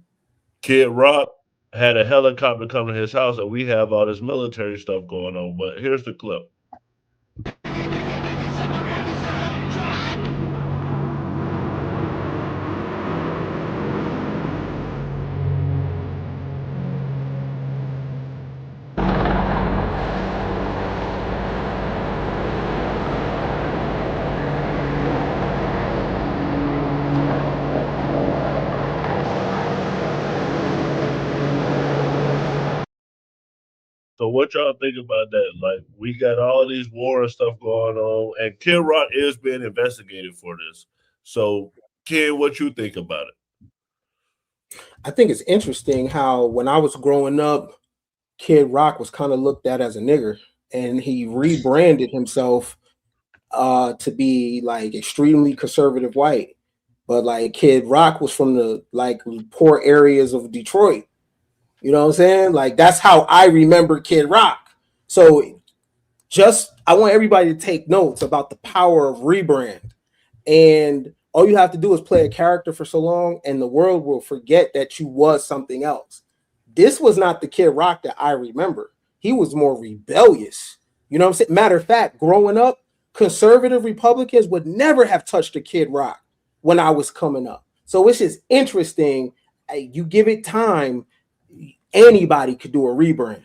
Kid Rock had a helicopter come to his house, and we have all this military stuff going on. But here's the clip. So what y'all think about that? Like, we got all these war and stuff going on, and Kid Rock is being investigated for this. So, Kid, what you think about it? I think it's interesting how when I was growing up, Kid Rock was kind of looked at as a nigger, and he rebranded himself to be like extremely conservative white. But like Kid Rock was from the like poor areas of Detroit. You know what I'm saying? Like that's how I remember Kid Rock. So I want everybody to take notes about the power of rebrand. And all you have to do is play a character for so long, and the world will forget that you was something else. This was not the Kid Rock that I remember. He was more rebellious. You know what I'm saying? Matter of fact, growing up, conservative Republicans would never have touched a Kid Rock when I was coming up. So it's just interesting. You give it time, anybody could do a rebrand.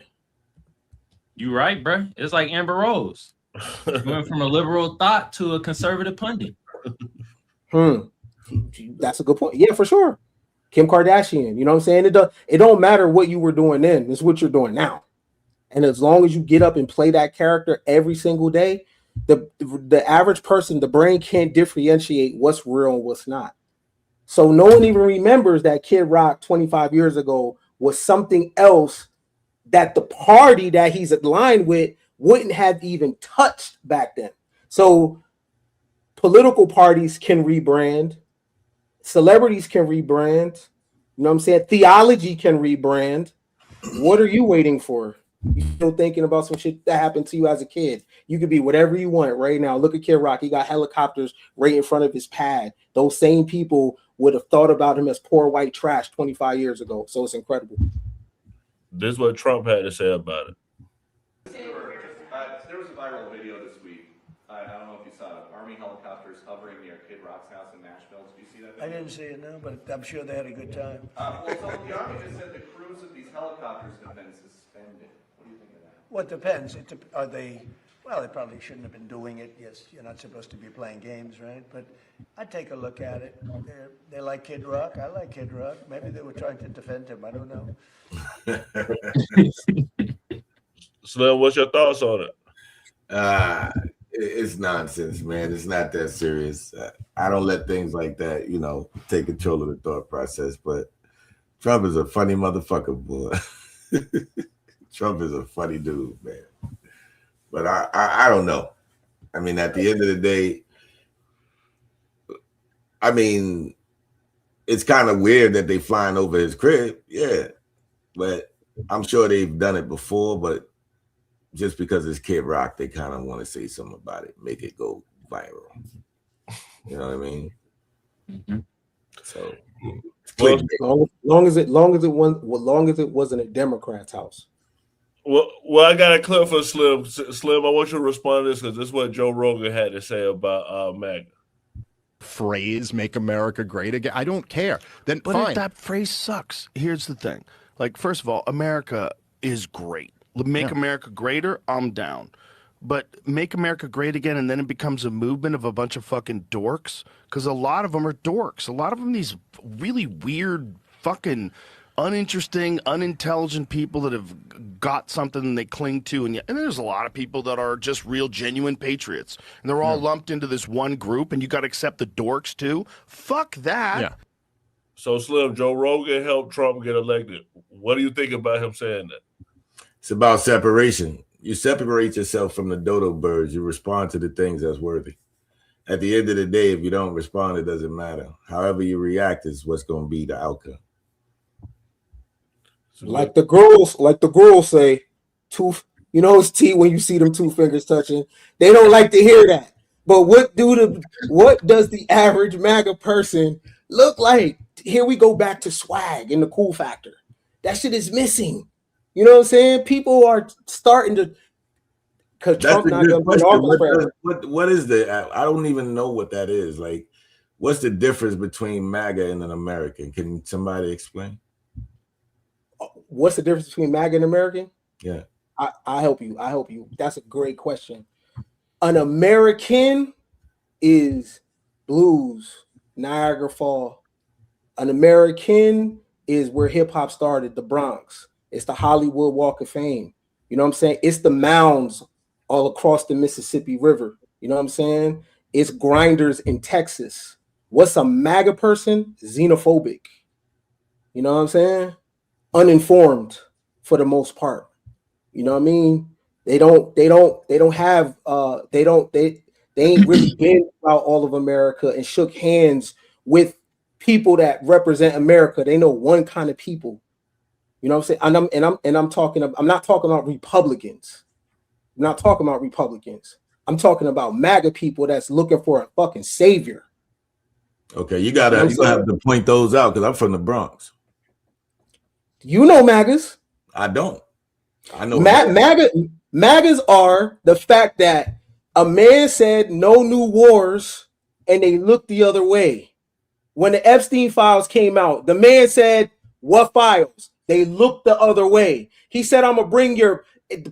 You right, bro. It's like Amber Rose. Went from a liberal thought to a conservative pundit. That's a good point. Yeah, for sure. Kim Kardashian, you know what I'm saying? It don't matter what you were doing then, it's what you're doing now. And as long as you get up and play that character every single day, the average person, the brain can't differentiate what's real and what's not. So no one even remembers that Kid Rock 25 years ago was something else that the party that he's aligned with wouldn't have even touched back then. So political parties can rebrand, celebrities can rebrand, you know what I'm saying? Theology can rebrand. What are you waiting for? You still thinking about some shit that happened to you as a kid? You could be whatever you want right now. Look at Kid Rock. He got helicopters right in front of his pad. Those same people would have thought about him as poor white trash 25 years ago. So it's incredible. This is what Trump had to say about it. There was a viral video this week. I don't know if you saw it. Army helicopters hovering near Kid Rock's house in Nashville. Did you see that video? I didn't see it, no, but I'm sure they had a good time. Well, so the Army just said the crews of these helicopters have been suspended. What do you think of that? What depends? Well, they probably shouldn't have been doing it. Yes, you're not supposed to be playing games, right? But I take a look at it. They like Kid Rock. I like Kid Rock. Maybe they were trying to defend him. I don't know. Slim, what's your thoughts on it? It's nonsense, man. It's not that serious. I don't let things like that, take control of the thought process. But Trump is a funny motherfucker, boy. Trump is a funny dude, man. But I don't know. I mean, at the end of the day, I mean, it's kind of weird that they flying over his crib. Yeah. But I'm sure they've done it before, but just because it's Kid Rock, they kind of want to say something about it, make it go viral. You know what I mean? Mm-hmm. So, long as it wasn't a Democrat's house. Well, I got a clip for Slim. Slim, I want you to respond to this because this is what Joe Rogan had to say about MAGA. Phrase "Make America Great Again." I don't care. Then But fine. if that phrase sucks, here's the thing. Like, first of all, America is great. Make America greater, I'm down. But make America great again, and then it becomes a movement of a bunch of fucking dorks, because a lot of them are dorks. A lot of them, these really weird, fucking uninteresting, unintelligent people that have got something they cling to, and there's a lot of people that are just real, genuine patriots, and they're all lumped into this one group, and you got to accept the dorks too. Fuck that. Yeah. So, Slim, Joe Rogan helped Trump get elected. What do you think about him saying that? it's about separation. You separate yourself from the dodo birds. You respond to the things that's worthy. At the end of the day, if you don't respond, it doesn't matter. However you react is what's going to be the outcome. Like the girls say, it's T when you see them two fingers touching. They don't like to hear that. But what does the average MAGA person look like? Here we go back to swag and the cool factor. That shit is missing. You know what I'm saying? People are starting to, because Trump not going to be in office forever. What is the? I don't even know what that is. Like, what's the difference between MAGA and an American? Can somebody explain? What's the difference between MAGA and American? Yeah. I help you. That's a great question. An American is blues, Niagara Falls. An American is where hip hop started, the Bronx. It's the Hollywood Walk of Fame. You know what I'm saying? It's the mounds all across the Mississippi River. You know what I'm saying? It's grinders in Texas. What's a MAGA person? Xenophobic. You know what I'm saying? Uninformed for the most part. You know what I mean? They ain't really been about all of America and shook hands with people that represent America. They know one kind of people. You know what I'm saying? I'm not talking about Republicans. I'm not talking about Republicans. I'm talking about MAGA people that's looking for a fucking savior. Okay, you gotta have to point those out because I'm from the Bronx. You know MAGAs. I don't. I know MAGAs are the fact that a man said no new wars and they looked the other way. When the Epstein files came out, the man said, "What files?" They looked the other way. He said, "I'm gonna bring the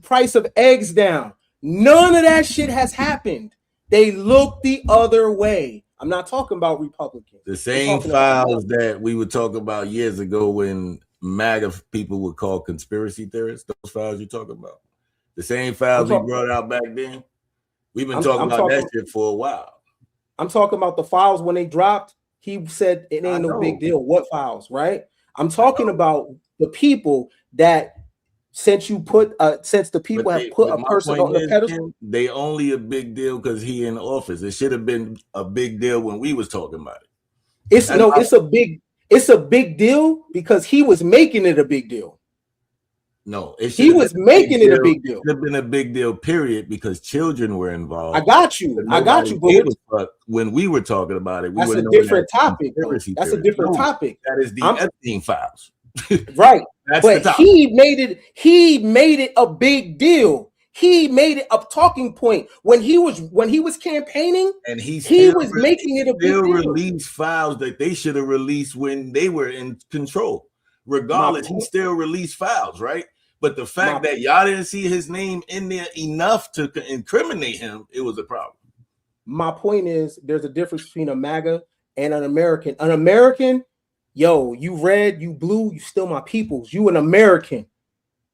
price of eggs down." None of that shit has happened. They looked the other way. I'm not talking about Republicans. The same files that we would talk about years ago when MAGA people would call conspiracy theorists. Those files you're talking about. The same files we brought out back then. We've been talking about that shit for a while. I'm talking about the files when they dropped. He said it ain't no big deal. What files, right? I'm talking about the people that since the people have put a person on the pedestal. They only a big deal because he in office. It should have been a big deal when we was talking about it. It's a big deal because he was making it a big deal. No, he was making it a big deal. It should have been a big deal, period, because children were involved. I got you. But when we were talking about it, that's a different topic. That's a different topic. That is the Epstein files. Right. But he made it a big deal. He made it a talking point when he was campaigning, and he was making it a big deal. Released files that they should have released when they were in control. Regardless, he still released files, right? But the fact that y'all didn't see his name in there enough to incriminate him, it was a problem. My point is, there's a difference between a MAGA and an American. An American, yo, you red, you blue, you still my peoples. You an American.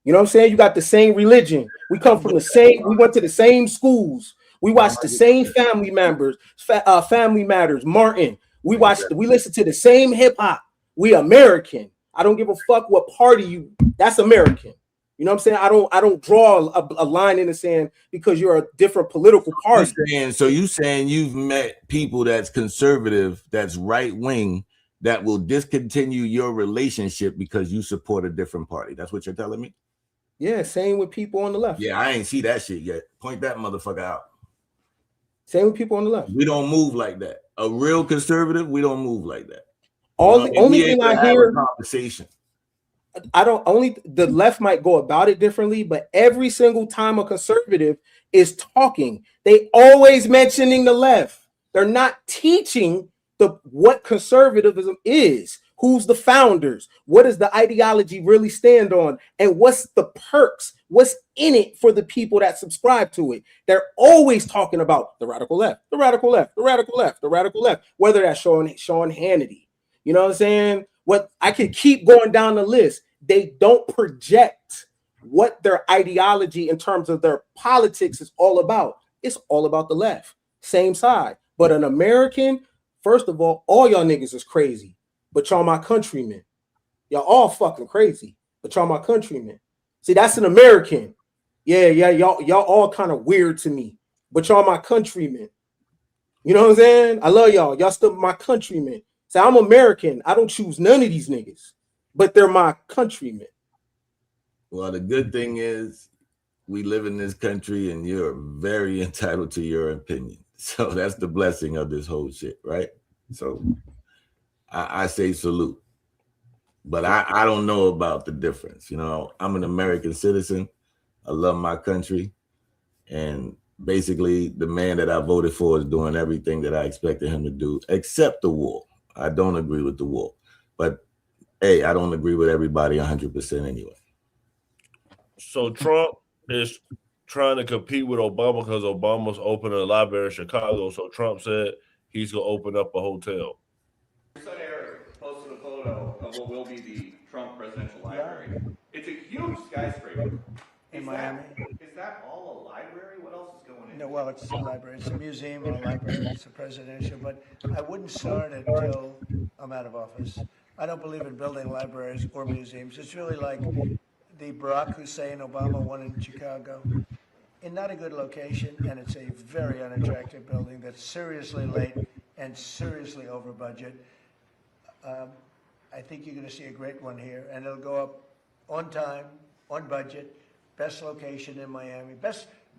You know what I'm saying? You got the same religion. We come from the same, we went to the same schools. We watched the same family members, Family Matters, Martin. We listen to the same hip hop. We American. I don't give a fuck what party you, that's American. You know what I'm saying? I don't draw a line in the sand because you're a different political party. So you saying you've met people that's conservative, that's right wing, that will discontinue your relationship because you support a different party. That's what you're telling me? Yeah, same with people on the left. Yeah, I ain't see that shit yet. Point that motherfucker out. Same with people on the left. We don't move like that. A real conservative, we don't move like that. Only thing I hear, conversation. The left might go about it differently, but every single time a conservative is talking, they always mentioning the left. They're not teaching what conservatism is. Who's the founders? What does the ideology really stand on? And what's the perks? What's in it for the people that subscribe to it? They're always talking about the radical left, the radical left, the radical left, the radical left, whether that's Sean Hannity. You know what I'm saying? What I could keep going down the list. They don't project what their ideology in terms of their politics is all about. It's all about the left, same side. But an American, first of all y'all niggas is crazy. But y'all my countrymen. Y'all all fucking crazy. But y'all my countrymen. See, that's an American. Yeah, y'all all kind of weird to me. But y'all my countrymen. You know what I'm saying? I love y'all. Y'all still my countrymen. So I'm American. I don't choose none of these niggas. But they're my countrymen. Well, the good thing is we live in this country and you're very entitled to your opinion. So that's the blessing of this whole shit, right? So I say salute. But I don't know about the difference. You know, I'm an American citizen. I love my country. And basically, the man that I voted for is doing everything that I expected him to do, except the war. I don't agree with the war. But, hey, I don't agree with everybody 100% anyway. So Trump is trying to compete with Obama because Obama's opening a library in Chicago. So Trump said he's going to open up a hotel. Your son Eric posted a photo of what will be the Trump Presidential Library. It's a huge skyscraper. In Miami. Is that all a library? What else is going in? No, well, it's a library. It's a museum and a library. It's a presidential, but I wouldn't start it until I'm out of office. I don't believe in building libraries or museums. It's really like the Barack Hussein Obama one in Chicago. In not a good location, and it's a very unattractive building that's seriously late and seriously over budget. I think you're going to see a great one here, and it'll go up on time, on budget, best location in Miami.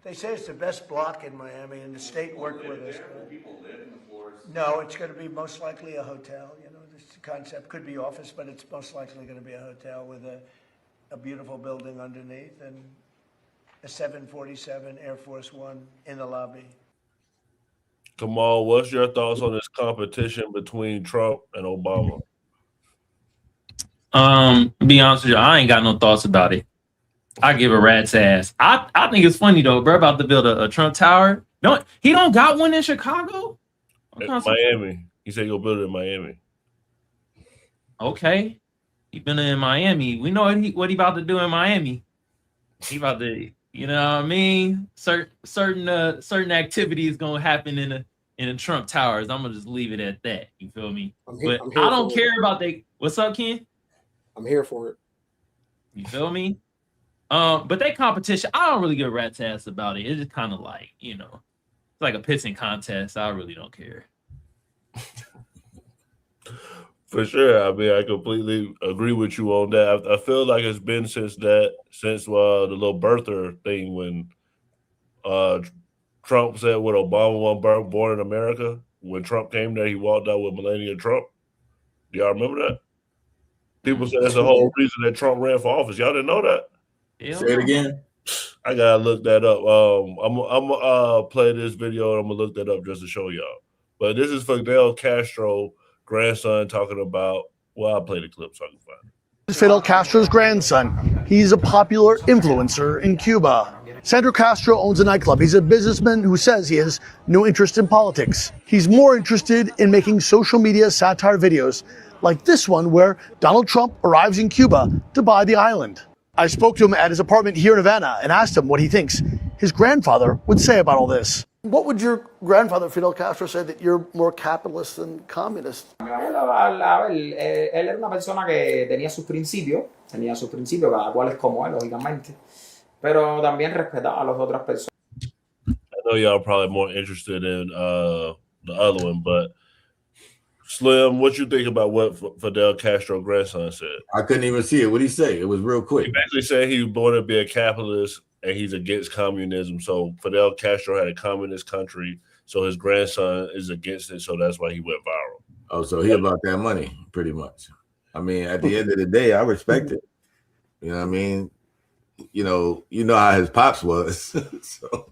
They say it's the best block in Miami, and the state worked with us. Will people live in the floors? No, it's going to be most likely a hotel. You know, this concept could be office, but it's most likely going to be a hotel with a beautiful building underneath and a 747 Air Force One in the lobby. Kamal, what's your thoughts on this competition between Trump and Obama? To be honest with you, I ain't got no thoughts about it. I give a rat's ass. I think it's funny though, bro, about to build a Trump Tower. He don't got one in Chicago? Miami. He said he'll build it in Miami. Okay. He been in Miami. We know what he about to do in Miami. He about to, you know what I mean? Certain activities gonna happen in the Trump Towers. I'm gonna just leave it at that. You feel me? But I don't care about what's up, Ken? I'm here for it. You feel me? But that competition, I don't really give a rat's ass about it. It's just kind of like, you know, it's like a pissing contest. I really don't care. For sure. I mean, I completely agree with you on that. I feel like it's been since the little birther thing when Trump said what Obama wasn't born in America. When Trump came there, he walked out with Melania Trump. Do y'all remember that? People say that's the whole reason that Trump ran for office. Y'all didn't know that? Say it again. I gotta look that up. I'm gonna play this video and I'm gonna look that up just to show y'all. But this is Fidel Castro grandson talking about. Well, I'll play the clip so I can find it. Fidel Castro's grandson. He's a popular influencer in Cuba. Sandro Castro owns a nightclub. He's a businessman who says he has no interest in politics. He's more interested in making social media satire videos like this one where Donald Trump arrives in Cuba to buy the island. I spoke to him at his apartment here in Havana and asked him what he thinks his grandfather would say about all this. What would your grandfather, Fidel Castro, say that you're more capitalist than communist? Mi abuelo, él era una persona que tenía sus principios, cada cual es como él, lógicamente, pero también respetaba a las otras personas. I know y'all probably more interested in the other one, but Slim, what you think about what Fidel Castro's grandson said? I couldn't even see it. What did he say? It was real quick. He basically said he was born to be a capitalist and he's against communism. So Fidel Castro had a communist country, so his grandson is against it, so that's why he went viral. Oh, so he about that money, pretty much. I mean, at the end of the day, I respect it. You know what I mean? You know how his pops was. So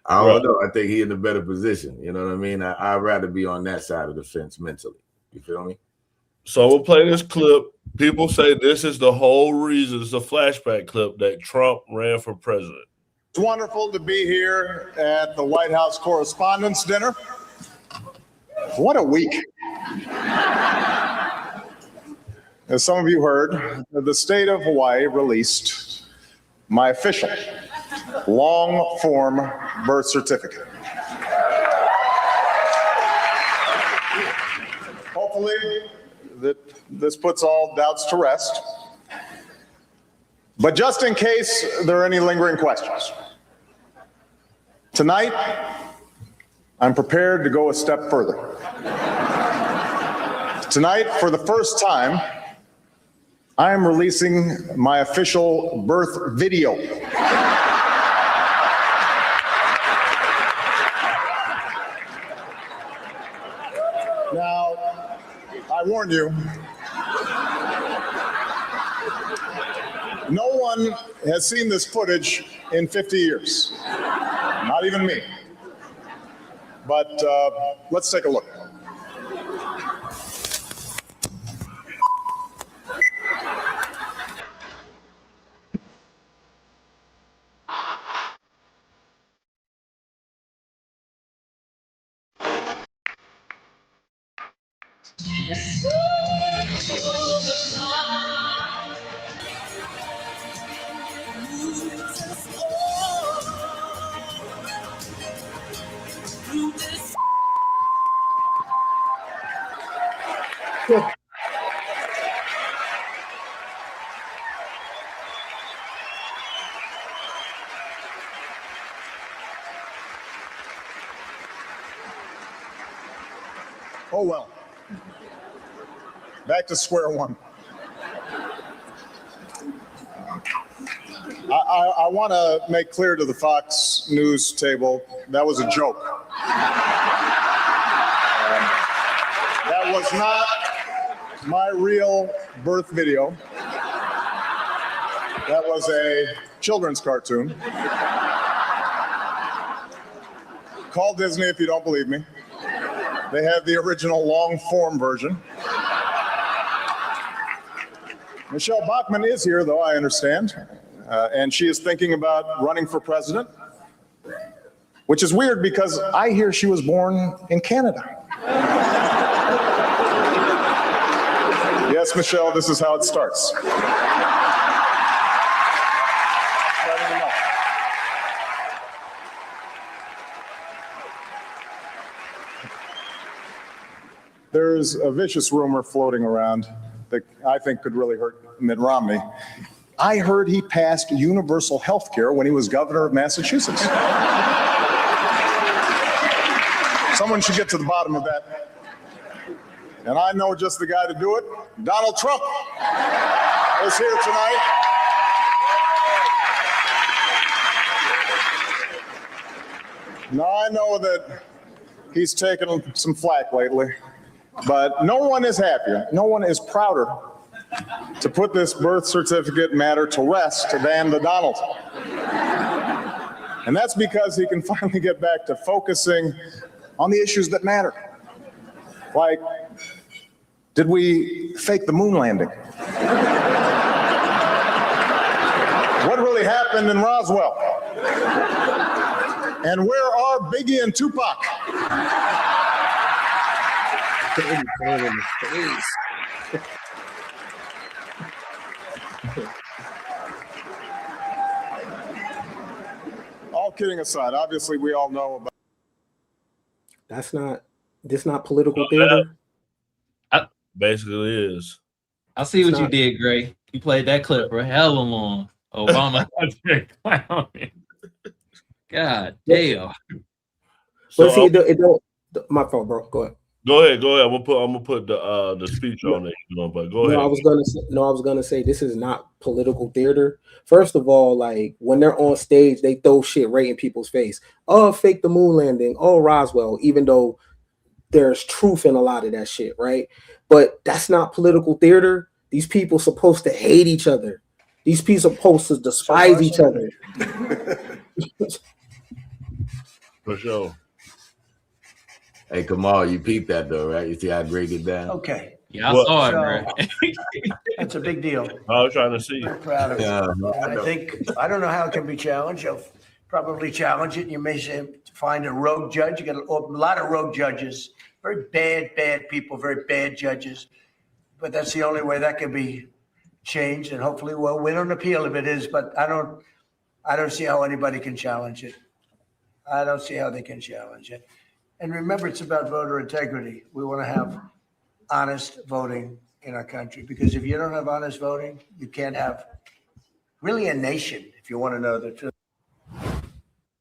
I don't know. I think he in a better position. You know what I mean? I'd rather be on that side of the fence mentally. You feel me? So we'll play this clip. People say this is the whole reason. It's a flashback clip that Trump ran for president. It's wonderful to be here at the White House Correspondents' Dinner. What a week. As some of you heard, the state of Hawaii released my official long-form birth certificate. Hopefully, this puts all doubts to rest. But just in case there are any lingering questions, tonight, I'm prepared to go a step further. Tonight, for the first time, I am releasing my official birth video. Now, I warn you, no one has seen this footage in 50 years, not even me. But let's take a look. Oh well. Back to square one. I want to make clear to the Fox News table, that was a joke. That was not my real birth video. That was a children's cartoon. Call Disney if you don't believe me. They have the original long-form version. Michelle Bachmann is here, though, I understand. And she is thinking about running for president, which is weird because I hear she was born in Canada. Yes, Michelle, this is how it starts. There's a vicious rumor floating around that I think could really hurt Mitt Romney. I heard he passed universal health care when he was governor of Massachusetts. Someone should get to the bottom of that. And I know just the guy to do it. Donald Trump is here tonight. Now, I know that he's taken some flack lately. But no one is happier, no one is prouder to put this birth certificate matter to rest than the Donald. And that's because he can finally get back to focusing on the issues that matter. Like, did we fake the moon landing? really happened in Roswell? And where are Biggie and Tupac? All kidding aside, obviously we all know about. This not political theater. Basically is. I see It's what you not. did, Gray. You played that clip for hell long. Obama had to clown it. God damn. But see, it don't. My fault, bro. Go ahead. Go ahead. I'm gonna put the speech on it, but go ahead. I was gonna say this is not political theater. First of all, like when they're on stage, they throw shit right in people's face. Oh, fake the moon landing. Oh, Roswell. Even though there's truth in a lot of that shit, right? But that's not political theater. These people supposed to hate each other. These people supposed to despise each other. For sure. Hey, Kamal, you peeped that though, right? You see how I break it down? Okay. Yeah, I saw it, bro. That's a big deal. I was trying to see. I'm proud of it. Yeah, And I don't know how it can be challenged. You'll probably challenge it. You may say, find a rogue judge. You get a lot of rogue judges, very bad people, very bad judges. But that's the only way that can be changed. And hopefully we'll win on appeal if it is. But I don't see how anybody can challenge it. I don't see how they can challenge it. And remember, it's about voter integrity. We want to have honest voting in our country, because if you don't have honest voting, you can't have really a nation, if you want to know the truth.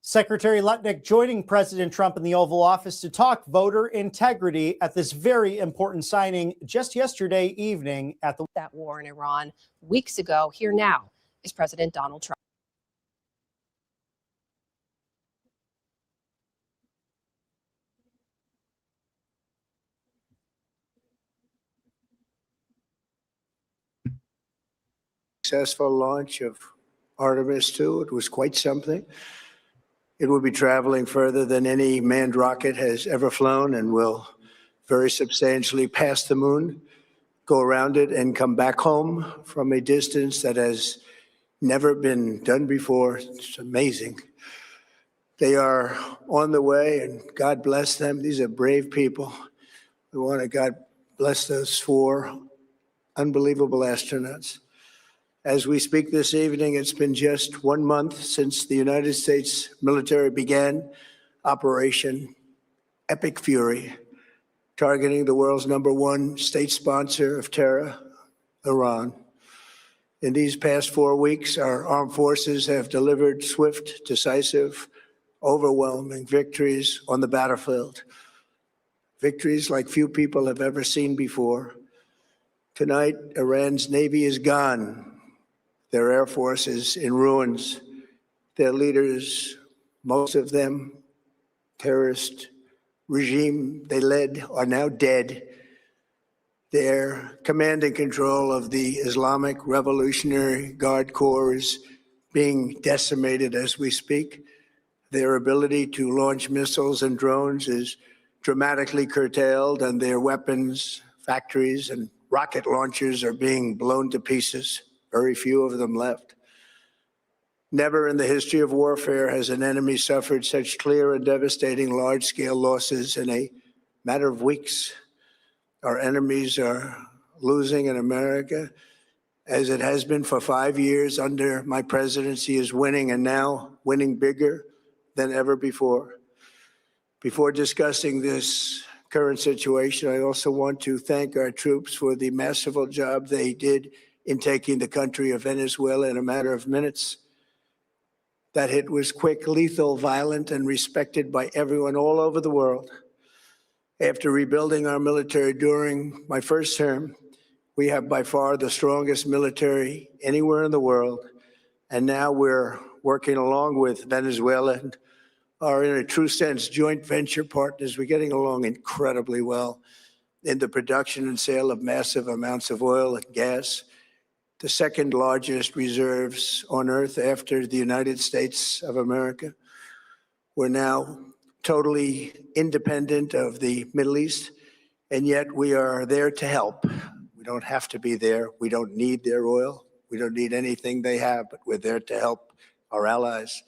Secretary Lutnick joining President Trump in the Oval Office to talk voter integrity at this very important signing just yesterday evening at the that war in Iran weeks ago. Here now is President Donald Trump. Successful launch of Artemis II. It was quite something. It will be traveling further than any manned rocket has ever flown and will very substantially pass the moon, go around it, and come back home from a distance that has never been done before. It's amazing. They are on the way, and God bless them. These are brave people. We want to God bless those 4 unbelievable astronauts. As we speak this evening, it's been just 1 month since the United States military began Operation Epic Fury, targeting the world's #1 state sponsor of terror, Iran. In these past 4 weeks, our armed forces have delivered swift, decisive, overwhelming victories on the battlefield. Victories like few people have ever seen before. Tonight, Iran's Navy is gone. Their Air Force is in ruins. Their leaders, most of them terrorist regime they led, are now dead. Their command and control of the Islamic Revolutionary Guard Corps is being decimated as we speak. Their ability to launch missiles and drones is dramatically curtailed, and their weapons, factories, and rocket launchers are being blown to pieces. Very few of them left. Never in the history of warfare has an enemy suffered such clear and devastating large-scale losses in a matter of weeks. Our enemies are losing in America, as it has been for 5 years under my presidency, is winning, and now winning bigger than ever before. Before discussing this current situation, I also want to thank our troops for the masterful job they did in taking the country of Venezuela in a matter of minutes. That hit was quick, lethal, violent, and respected by everyone all over the world. After rebuilding our military during my first term, we have by far the strongest military anywhere in the world. And now we're working along with Venezuela and are, in a true sense, joint venture partners. We're getting along incredibly well in the production and sale of massive amounts of oil and gas, the second largest reserves on earth after the United States of America. We're now totally independent of the Middle East, and yet we are there to help. We don't have to be there. We don't need their oil. We don't need anything they have, but we're there to help our allies.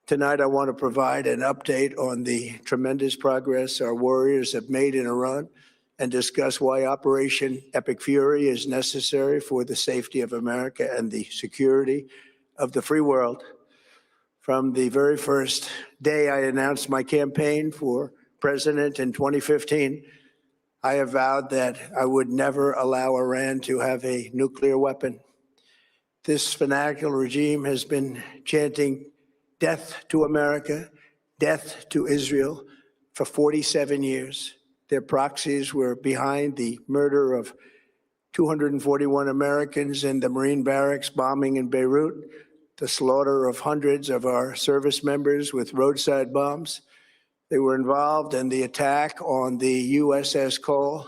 Tonight, I want to provide an update on the tremendous progress our warriors have made in Iran and discuss why Operation Epic Fury is necessary for the safety of America and the security of the free world. From the very first day I announced my campaign for president in 2015, I have vowed that I would never allow Iran to have a nuclear weapon. This fanatical regime has been chanting death to America, death to Israel for 47 years. Their proxies were behind the murder of 241 Americans in the Marine barracks bombing in Beirut, the slaughter of hundreds of our service members with roadside bombs. They were involved in the attack on the USS Cole,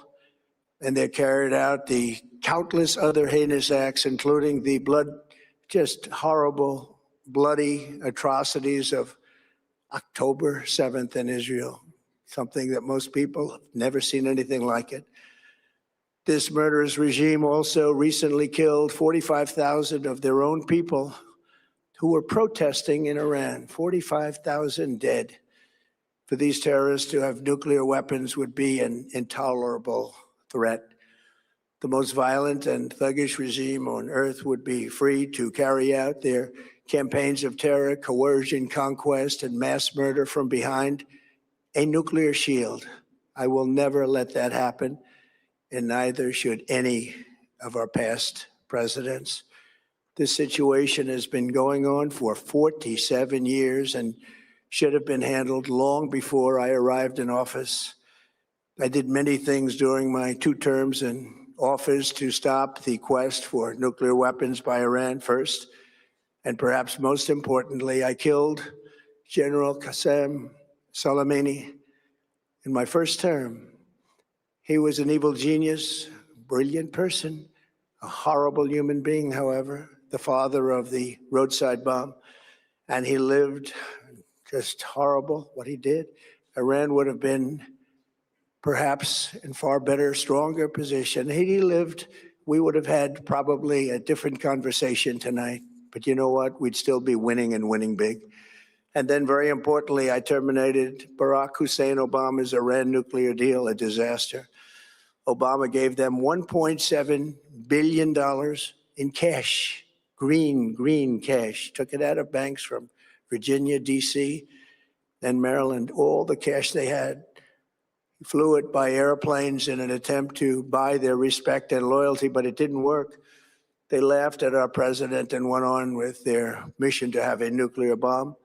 and they carried out the countless other heinous acts, including the just horrible, bloody atrocities of October 7th in Israel, something that most people have never seen anything like it. This murderous regime also recently killed 45,000 of their own people who were protesting in Iran. 45,000 dead. For these terrorists to have nuclear weapons would be an intolerable threat. The most violent and thuggish regime on earth would be free to carry out their campaigns of terror, coercion, conquest, and mass murder from behind a nuclear shield. I will never let that happen, and neither should any of our past presidents. This situation has been going on for 47 years and should have been handled long before I arrived in office. I did many things during my 2 terms in office to stop the quest for nuclear weapons by Iran first, and perhaps most importantly, I killed General Qasem Soleimani in my first term. He was an evil genius, brilliant person, a horrible human being, however, the father of the roadside bomb, and he lived just horrible what he did. Iran would have been perhaps in far better, stronger position. Had he lived, we would have had probably a different conversation tonight. But you know what? We'd still be winning and winning big. And then very importantly, I terminated Barack Hussein Obama's Iran nuclear deal, a disaster. Obama gave them $1.7 billion in cash, green cash, took it out of banks from Virginia, D.C., and Maryland, all the cash they had. He flew it by airplanes in an attempt to buy their respect and loyalty, but it didn't work. They laughed at our president and went on with their mission to have a nuclear bomb.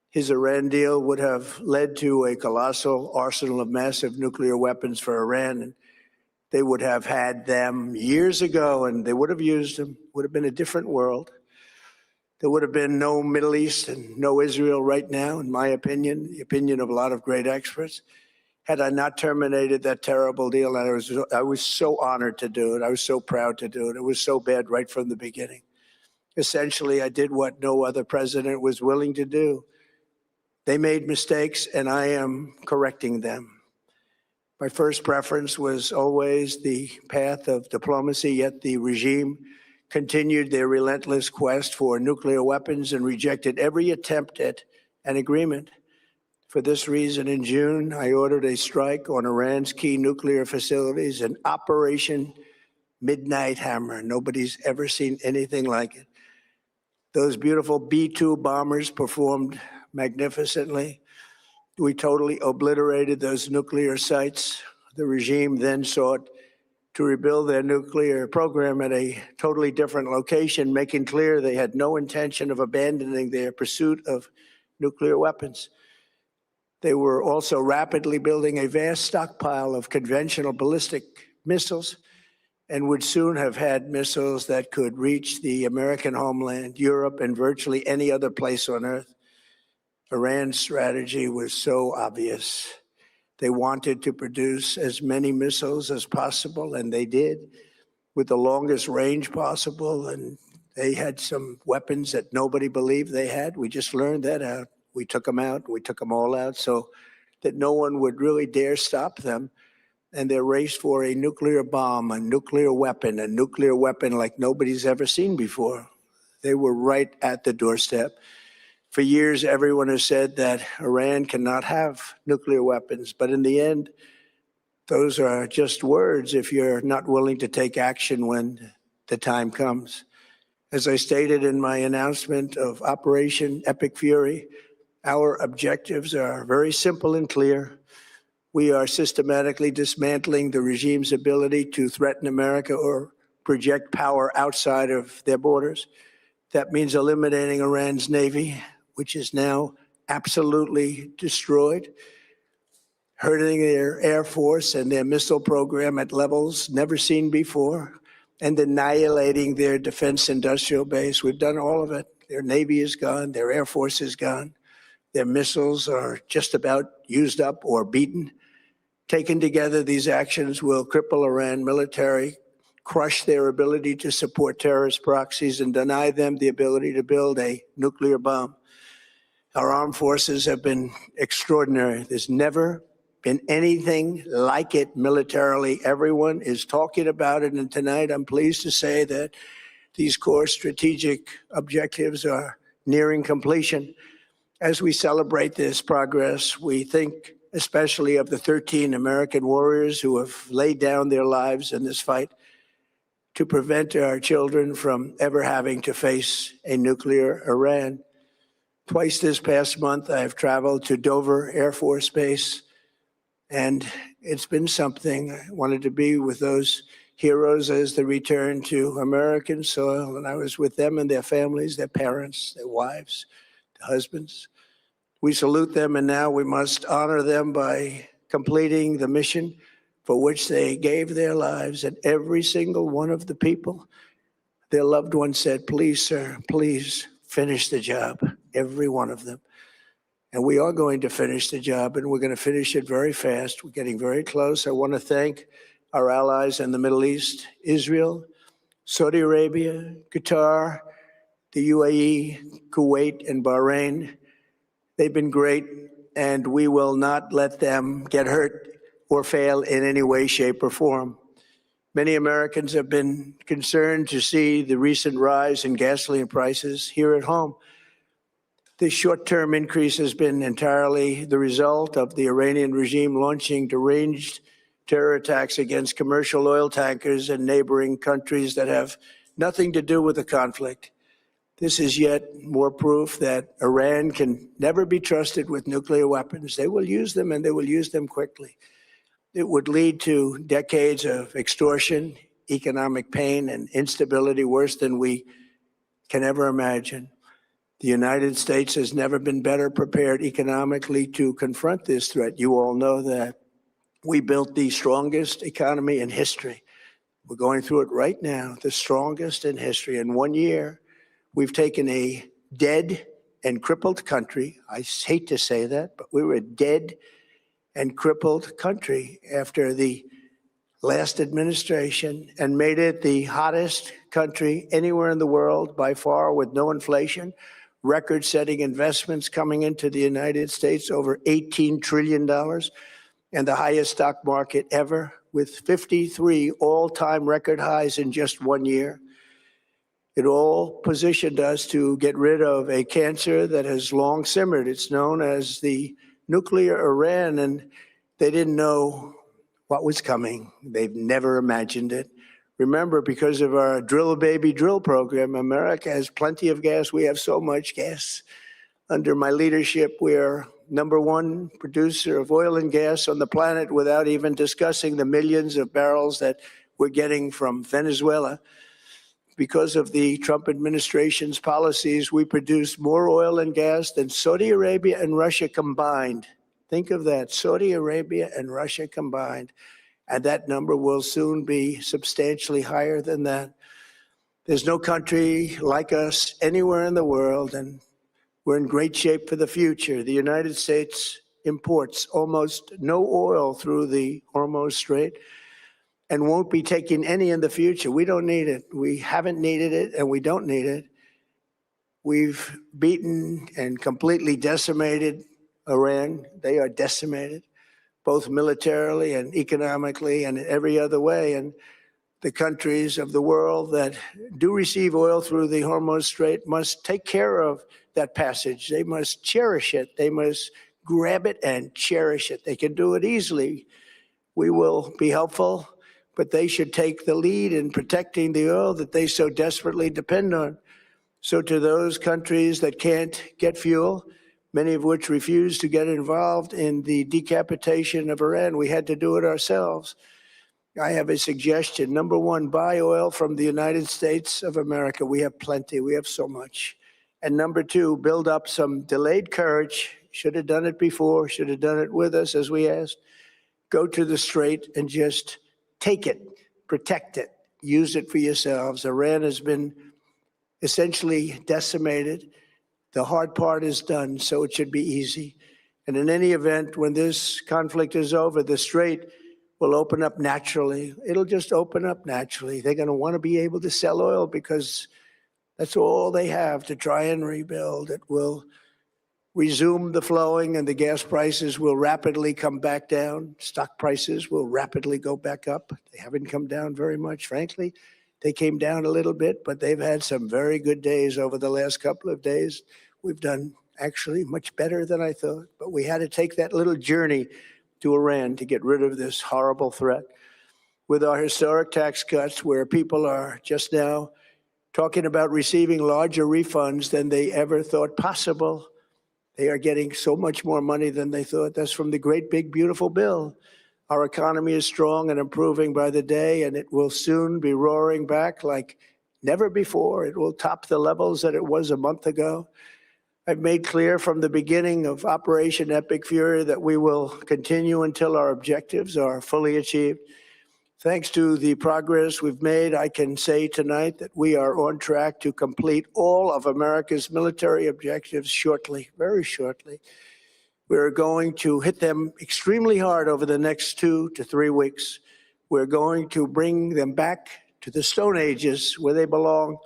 His Iran deal would have led to a colossal arsenal of massive nuclear weapons for Iran, and they would have had them years ago, and they would have used them. Would have been a different world. There would have been no Middle East and no Israel right now, in my opinion, the opinion of a lot of great experts, had I not terminated that terrible deal. And I was so honored to do it. I was so proud to do it. It was so bad right from the beginning. Essentially, I did what no other president was willing to do. They made mistakes, and I am correcting them. My first preference was always the path of diplomacy, yet the regime continued their relentless quest for nuclear weapons and rejected every attempt at an agreement. For this reason, in June, I ordered a strike on Iran's key nuclear facilities, an Operation Midnight Hammer. Nobody's ever seen anything like it. Those beautiful B-2 bombers performed magnificently. We totally obliterated those nuclear sites. The regime then sought to rebuild their nuclear program at a totally different location, making clear they had no intention of abandoning their pursuit of nuclear weapons. They were also rapidly building a vast stockpile of conventional ballistic missiles and would soon have had missiles that could reach the American homeland, Europe, and virtually any other place on Earth. Iran's strategy was so obvious. They wanted to produce as many missiles as possible, and they did, with the longest range possible. And they had some weapons that nobody believed they had. We just learned that out. We took them out. We took them all out so that no one would really dare stop them. and their race for a nuclear bomb, a nuclear weapon like nobody's ever seen before. They were right at the doorstep. For years, everyone has said that Iran cannot have nuclear weapons, but in the end, those are just words if you're not willing to take action when the time comes. As I stated in my announcement of Operation Epic Fury, our objectives are very simple and clear. We are systematically dismantling the regime's ability to threaten America or project power outside of their borders. That means eliminating Iran's Navy, which is now absolutely destroyed, hurting their Air Force and their missile program at levels never seen before, and annihilating their defense industrial base. We've done all of it. Their Navy is gone, their Air Force is gone, their missiles are just about used up or beaten. Taken together, these actions will cripple Iran military, crush their ability to support terrorist proxies, and deny them the ability to build a nuclear bomb. Our armed forces have been extraordinary. There's never been anything like it militarily. Everyone is talking about it, and tonight I'm pleased to say that these core strategic objectives are nearing completion. As we celebrate this progress, we think especially of the 13 American warriors who have laid down their lives in this fight to prevent our children from ever having to face a nuclear Iran. Twice this past month, I have traveled to Dover Air Force Base, and it's been something. I wanted to be with those heroes as they return to American soil, and I was with them and their families, their parents, their wives, their husbands. We salute them, and now we must honor them by completing the mission for which they gave their lives. And every single one of the people, their loved ones said, please, sir, please finish the job, every one of them. And we are going to finish the job, and we're going to finish it very fast. We're getting very close. I want to thank our allies in the Middle East, Israel, Saudi Arabia, Qatar, the UAE, Kuwait, and Bahrain. They've been great, and we will not let them get hurt or fail in any way, shape, or form. Many Americans have been concerned to see the recent rise in gasoline prices here at home. This short-term increase has been entirely the result of the Iranian regime launching deranged terror attacks against commercial oil tankers in neighboring countries that have nothing to do with the conflict. This is yet more proof that Iran can never be trusted with nuclear weapons. They will use them, and they will use them quickly. It would lead to decades of extortion, economic pain, and instability worse than we can ever imagine. The United States has never been better prepared economically to confront this threat. You all know that. We built the strongest economy in history. We're going through it right now, the strongest in history. In 1 year, we've taken a dead and crippled country. I hate to say that, but we were a dead and crippled country after the last administration and made it the hottest country anywhere in the world by far, with no inflation, record-setting investments coming into the United States, over $18 trillion, and the highest stock market ever, with 53 all-time record highs in just 1 year. It all positioned us to get rid of a cancer that has long simmered. It's known as the nuclear Iran, and they didn't know what was coming. They've never imagined it. Remember, because of our Drill Baby Drill program, America has plenty of gas. We have so much gas. Under my leadership, we're #1 producer of oil and gas on the planet, without even discussing the millions of barrels that we're getting from Venezuela. Because of the Trump administration's policies, we produce more oil and gas than Saudi Arabia and Russia combined. Think of that, Saudi Arabia and Russia combined. And that number will soon be substantially higher than that. There's no country like us anywhere in the world, and we're in great shape for the future. The United States imports almost no oil through the Hormuz Strait and won't be taking any in the future. We don't need it. We haven't needed it, and we don't need it. We've beaten and completely decimated Iran. They are decimated. both militarily and economically and every other way. And the countries of the world that do receive oil through the Hormuz Strait must take care of that passage. They must cherish it. They must grab it and cherish it. They can do it easily. We will be helpful, but they should take the lead in protecting the oil that they so desperately depend on. So to those countries that can't get fuel, many of which refuse to get involved in the decapitation of Iran, we had to do it ourselves. I have a suggestion. Number one, buy oil from the United States of America. We have plenty. We have so much. And number two, build up some delayed courage. Should have done it before. Should have done it with us, as we asked. Go to the Strait and just take it, protect it, use it for yourselves. Iran has been essentially decimated. The hard part is done, so it should be easy. And in any event, when this conflict is over, the Strait will open up naturally. It'll just open up naturally. They're going to want to be able to sell oil because that's all they have to try and rebuild. It will resume the flowing and the gas prices will rapidly come back down. Stock prices will rapidly go back up. They haven't come down very much, frankly. They came down a little bit, but they've had some very good days over the last couple of days. We've done actually much better than I thought, but we had to take that little journey to Iran to get rid of this horrible threat. With our historic tax cuts, where people are just now talking about receiving larger refunds than they ever thought possible, they are getting so much more money than they thought. That's from the great, big, beautiful bill. Our economy is strong and improving by the day, and it will soon be roaring back like never before. It will top the levels that it was a month ago. I've made clear from the beginning of Operation Epic Fury that we will continue until our objectives are fully achieved. Thanks to the progress we've made, I can say tonight that we are on track to complete all of America's military objectives shortly, very shortly. We're going to hit them extremely hard over the next 2 to 3 weeks. We're going to bring them back to the Stone Ages where they belong.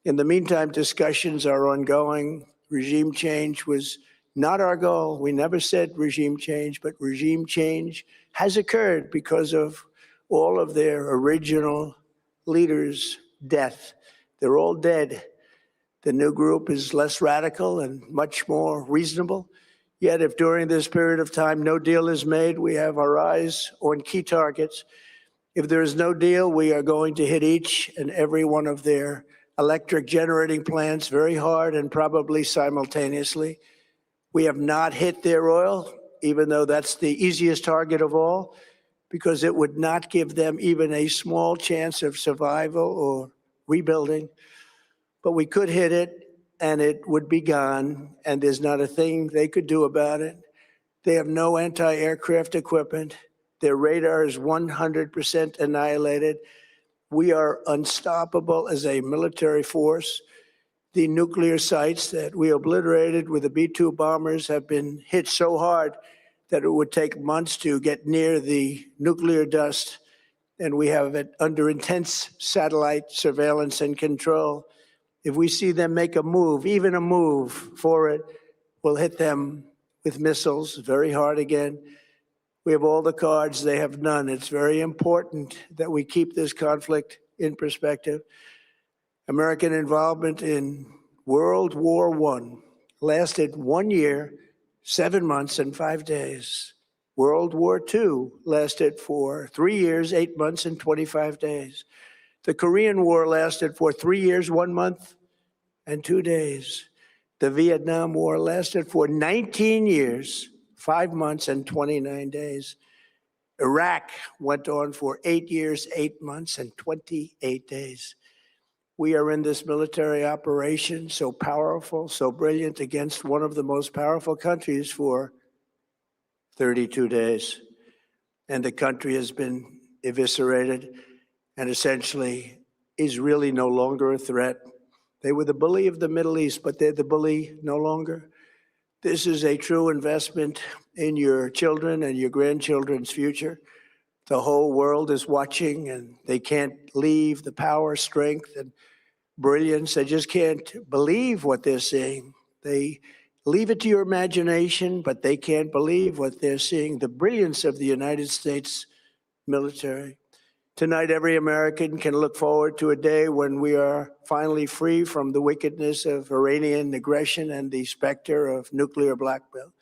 In the meantime, discussions are ongoing. Regime change was not our goal. We never said regime change, but regime change has occurred because of all of their original leaders' death. They're all dead. The new group is less radical and much more reasonable. Yet if during this period of time no deal is made, we have our eyes on key targets. If there is no deal, we are going to hit each and every one of their electric generating plants very hard and probably simultaneously. We have not hit their oil, even though that's the easiest target of all, because it would not give them even a small chance of survival or rebuilding. But we could hit it, and it would be gone, and there's not a thing they could do about it. They have no anti-aircraft equipment. Their radar is 100% annihilated. We are unstoppable as a military force. The nuclear sites that we obliterated with the B-2 bombers have been hit so hard that it would take months to get near the nuclear dust, and we have it under intense satellite surveillance and control. If we see them make a move, even a move for it, we'll hit them with missiles very hard again. We have all the cards, they have none. It's very important that we keep this conflict in perspective. American involvement in World War I lasted 1 year, 7 months, and 5 days. World War II lasted for 3 years, 8 months, and 25 days. The Korean War lasted for 3 years, 1 month, and 2 days. The Vietnam War lasted for 19 years, 5 months, and 29 days. Iraq went on for 8 years, 8 months, and 28 days. We are in this military operation, so powerful, so brilliant, against one of the most powerful countries for 32 days. And the country has been eviscerated and essentially is really no longer a threat. They were the bully of the Middle East, but they're the bully no longer. This is a true investment in your children and your grandchildren's future. The whole world is watching, and they can't leave the power, strength, and brilliance. They just can't believe what they're seeing. They Leave it to your imagination, but they can't believe what they're seeing, the brilliance of the United States military. Tonight, every American can look forward to a day when we are finally free from the wickedness of Iranian aggression and the specter of nuclear blackmail.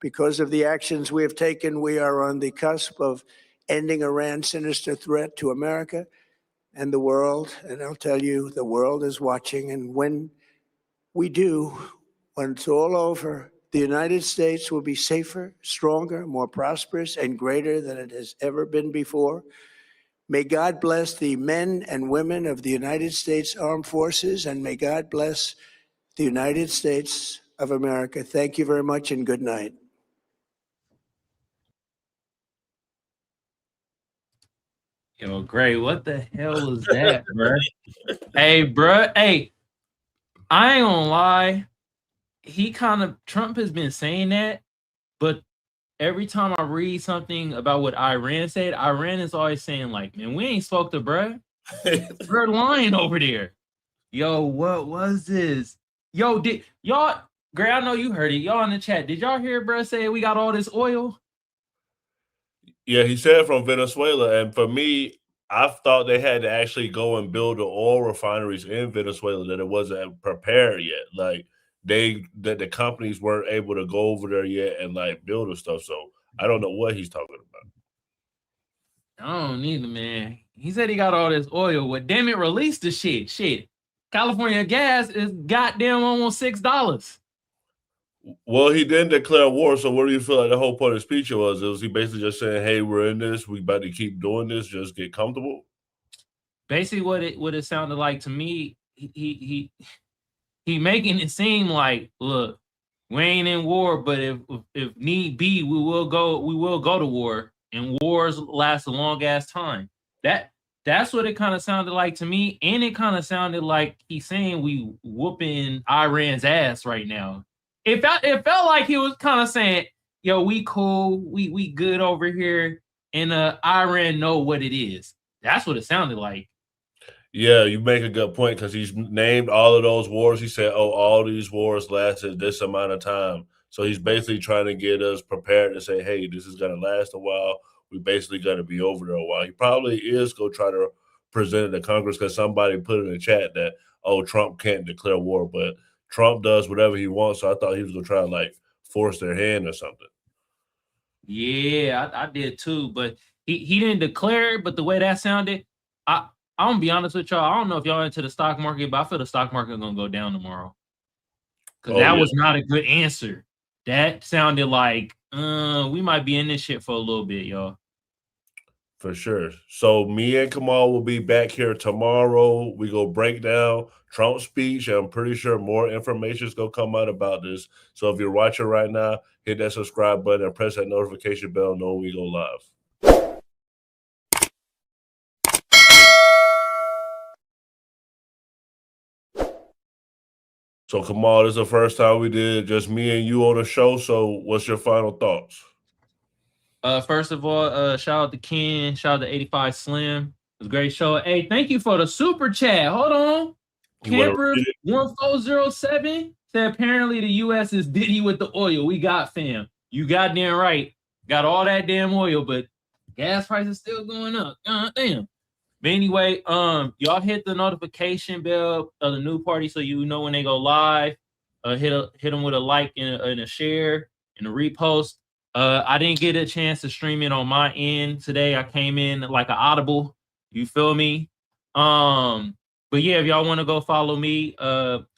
Because of the actions we have taken, we are on the cusp of ending Iran's sinister threat to America and the world. And I'll tell you, the world is watching. And when we do, when it's all over, the United States will be safer, stronger, more prosperous, and greater than it has ever been before. May God bless the men and women of the United States Armed Forces, and may God bless the United States of America. Thank you very much, and good night. Yo, Gray, what the hell is that, bro? Hey, bro. Hey, I ain't gonna lie. Trump has been saying that, but every time I read something about what Iran said, Iran is always saying, like, man, we ain't spoke to bruh. We're lying over there. Yo, what was this? Yo, did y'all, Gray, I know you heard it. Y'all in the chat. Did y'all hear bruh say we got all this oil? Yeah, he said from Venezuela. And for me, I thought they had to actually go and build the oil refineries in Venezuela, that it wasn't prepared yet. Like that the companies weren't able to go over there yet and like build the stuff. So I don't know what he's talking about. I don't either, man. He said he got all this oil. Well, damn it, release the shit. Shit. California gas is goddamn almost $6. Well, he didn't declare war. So what do you feel like the whole point of the speech was? Was he basically just saying, hey, we're in this, we about to keep doing this, just get comfortable? Basically what it sounded like to me, he making it seem like, look, we ain't in war, but if need be, we will go to war, and wars last a long ass time. That's what it kind of sounded like to me, and it kind of sounded like he's saying we whooping Iran's ass right now. It felt like he was kind of saying, yo, we cool, we good over here, and Iran know what it is. That's what it sounded like. Yeah, you make a good point, because he's named all of those wars. He said, oh, all these wars lasted this amount of time. So he's basically trying to get us prepared to say, hey, this is going to last a while. We basically got to be over there a while. He probably is going to try to present it to Congress, because somebody put in the chat that, oh, Trump can't declare war, but Trump does whatever he wants. So I thought he was going to try to like force their hand or something. Yeah, I did too, but he didn't declare it. But the way that sounded, I'm gonna be honest with y'all. I don't know if y'all into the stock market, but I feel the stock market gonna go down tomorrow. Because that was not a good answer. That sounded like we might be in this shit for a little bit, y'all. For sure. So me and Kamal will be back here tomorrow. We go break down Trump's speech. I'm pretty sure more information is going to come out about this. So if you're watching right now, hit that subscribe button and press that notification bell. Know we go live. So Kamal, this is the first time we did just me and you on the show. So what's your final thoughts? First of all, shout out to Ken, shout out to 85 Slim. It was a great show. Hey, thank you for the super chat. Hold on. Camper 1407 said apparently the US is Diddy with the oil. We got fam. You goddamn right. Got all that damn oil, but gas prices still going up. Damn. But anyway, y'all hit the notification bell of the new party so you know when they go live. Hit them with a like and a share and a repost. I didn't get a chance to stream it on my end today. I came in like an audible. You feel me? But yeah, if y'all want to go follow me,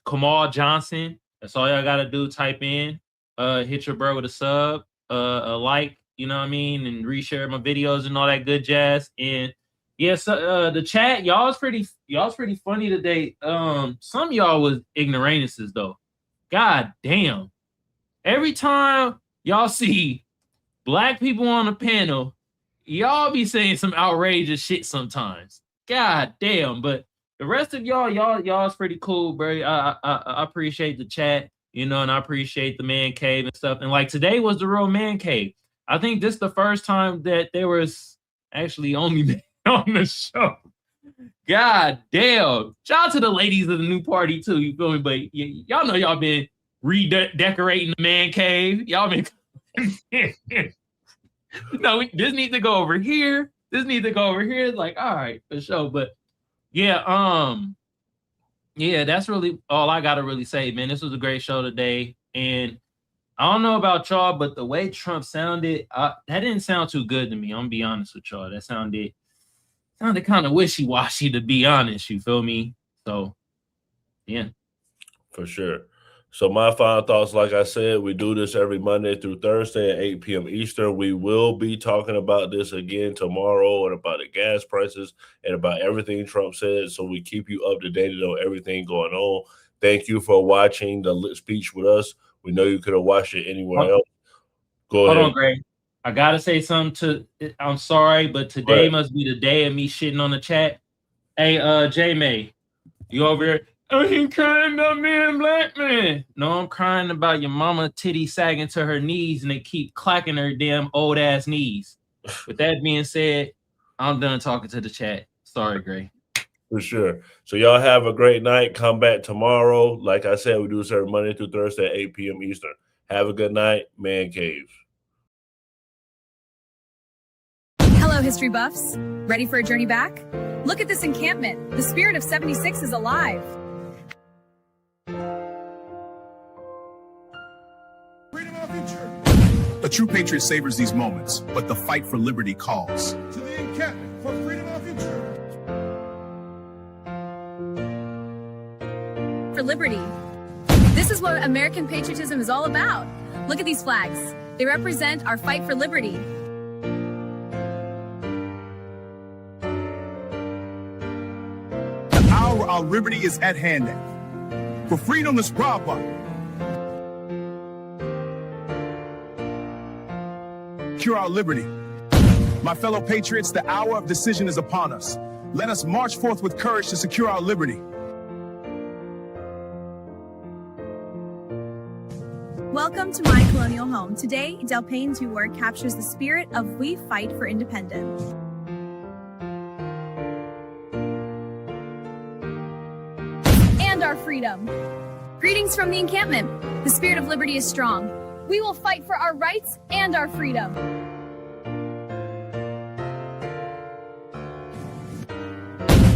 Kamal Johnson. That's all y'all gotta do. Type in, hit your bro with a sub, a like, you know what I mean, and reshare my videos and all that good jazz. And yes, the chat, y'all's pretty funny today. Some of y'all was ignoramuses though. God damn. Every time y'all see black people on the panel, y'all be saying some outrageous shit sometimes. God damn. But the rest of y'all's pretty cool, bro. I appreciate the chat, you know, and I appreciate the man cave and stuff. And like today was the real man cave. I think this is the first time that there was actually only men on the show. God damn. Shout out to the ladies of the new party too, you feel me? But y'all know y'all been redecorating the man cave. Y'all been no, this needs to go over here. This needs to go over here. It's like, all right, for sure. But yeah, yeah, that's really all I gotta really say, man. This was a great show today. And I don't know about y'all, but the way Trump sounded, that didn't sound too good to me. I'm gonna be honest with y'all. That sounded kind of wishy-washy, to be honest. You feel me? So yeah. For sure. So my final thoughts, like I said, we do this every Monday through Thursday at 8 p.m. Eastern. We will be talking about this again tomorrow and about the gas prices and about everything Trump said. So we keep you up to date on everything going on. Thank you for watching the speech with us. We know you could have watched it anywhere else. Go ahead. Hold on, Greg. I gotta say something I'm sorry, but today must be the day of me shitting on the chat. Hey, J-May, you over here? Oh, he crying about me and black man. No, I'm crying about your mama titty sagging to her knees and they keep clacking her damn old ass knees. With that being said, I'm done talking to the chat. Sorry, Gray. For sure. So y'all have a great night. Come back tomorrow. Like I said, we do this every Monday through Thursday at 8 p.m. Eastern. Have a good night. Man Cave. Hello, history buffs. Ready for a journey back? Look at this encampment. The spirit of 76 is alive. A true patriot savors these moments, but the fight for liberty calls. To the encampment for freedom of our future. For liberty. This is what American patriotism is all about. Look at these flags. They represent our fight for liberty. The hour our liberty is at hand. For freedom is proper. Secure our liberty. My fellow patriots, the hour of decision is upon us. Let us march forth with courage to secure our liberty. Welcome to my colonial home. Today, Del Payne's work captures the spirit of we fight for independence. And our freedom. Greetings from the encampment. The spirit of liberty is strong. We will fight for our rights and our freedom.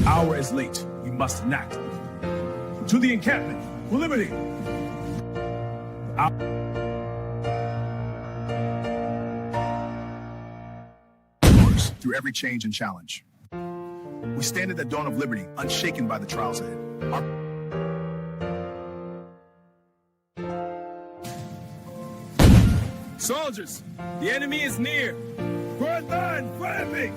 Hour is late. We must enact. To the encampment for liberty. Through every change and challenge. We stand at the dawn of liberty, unshaken by the trials ahead. Soldiers, the enemy is near. Front line, fire me!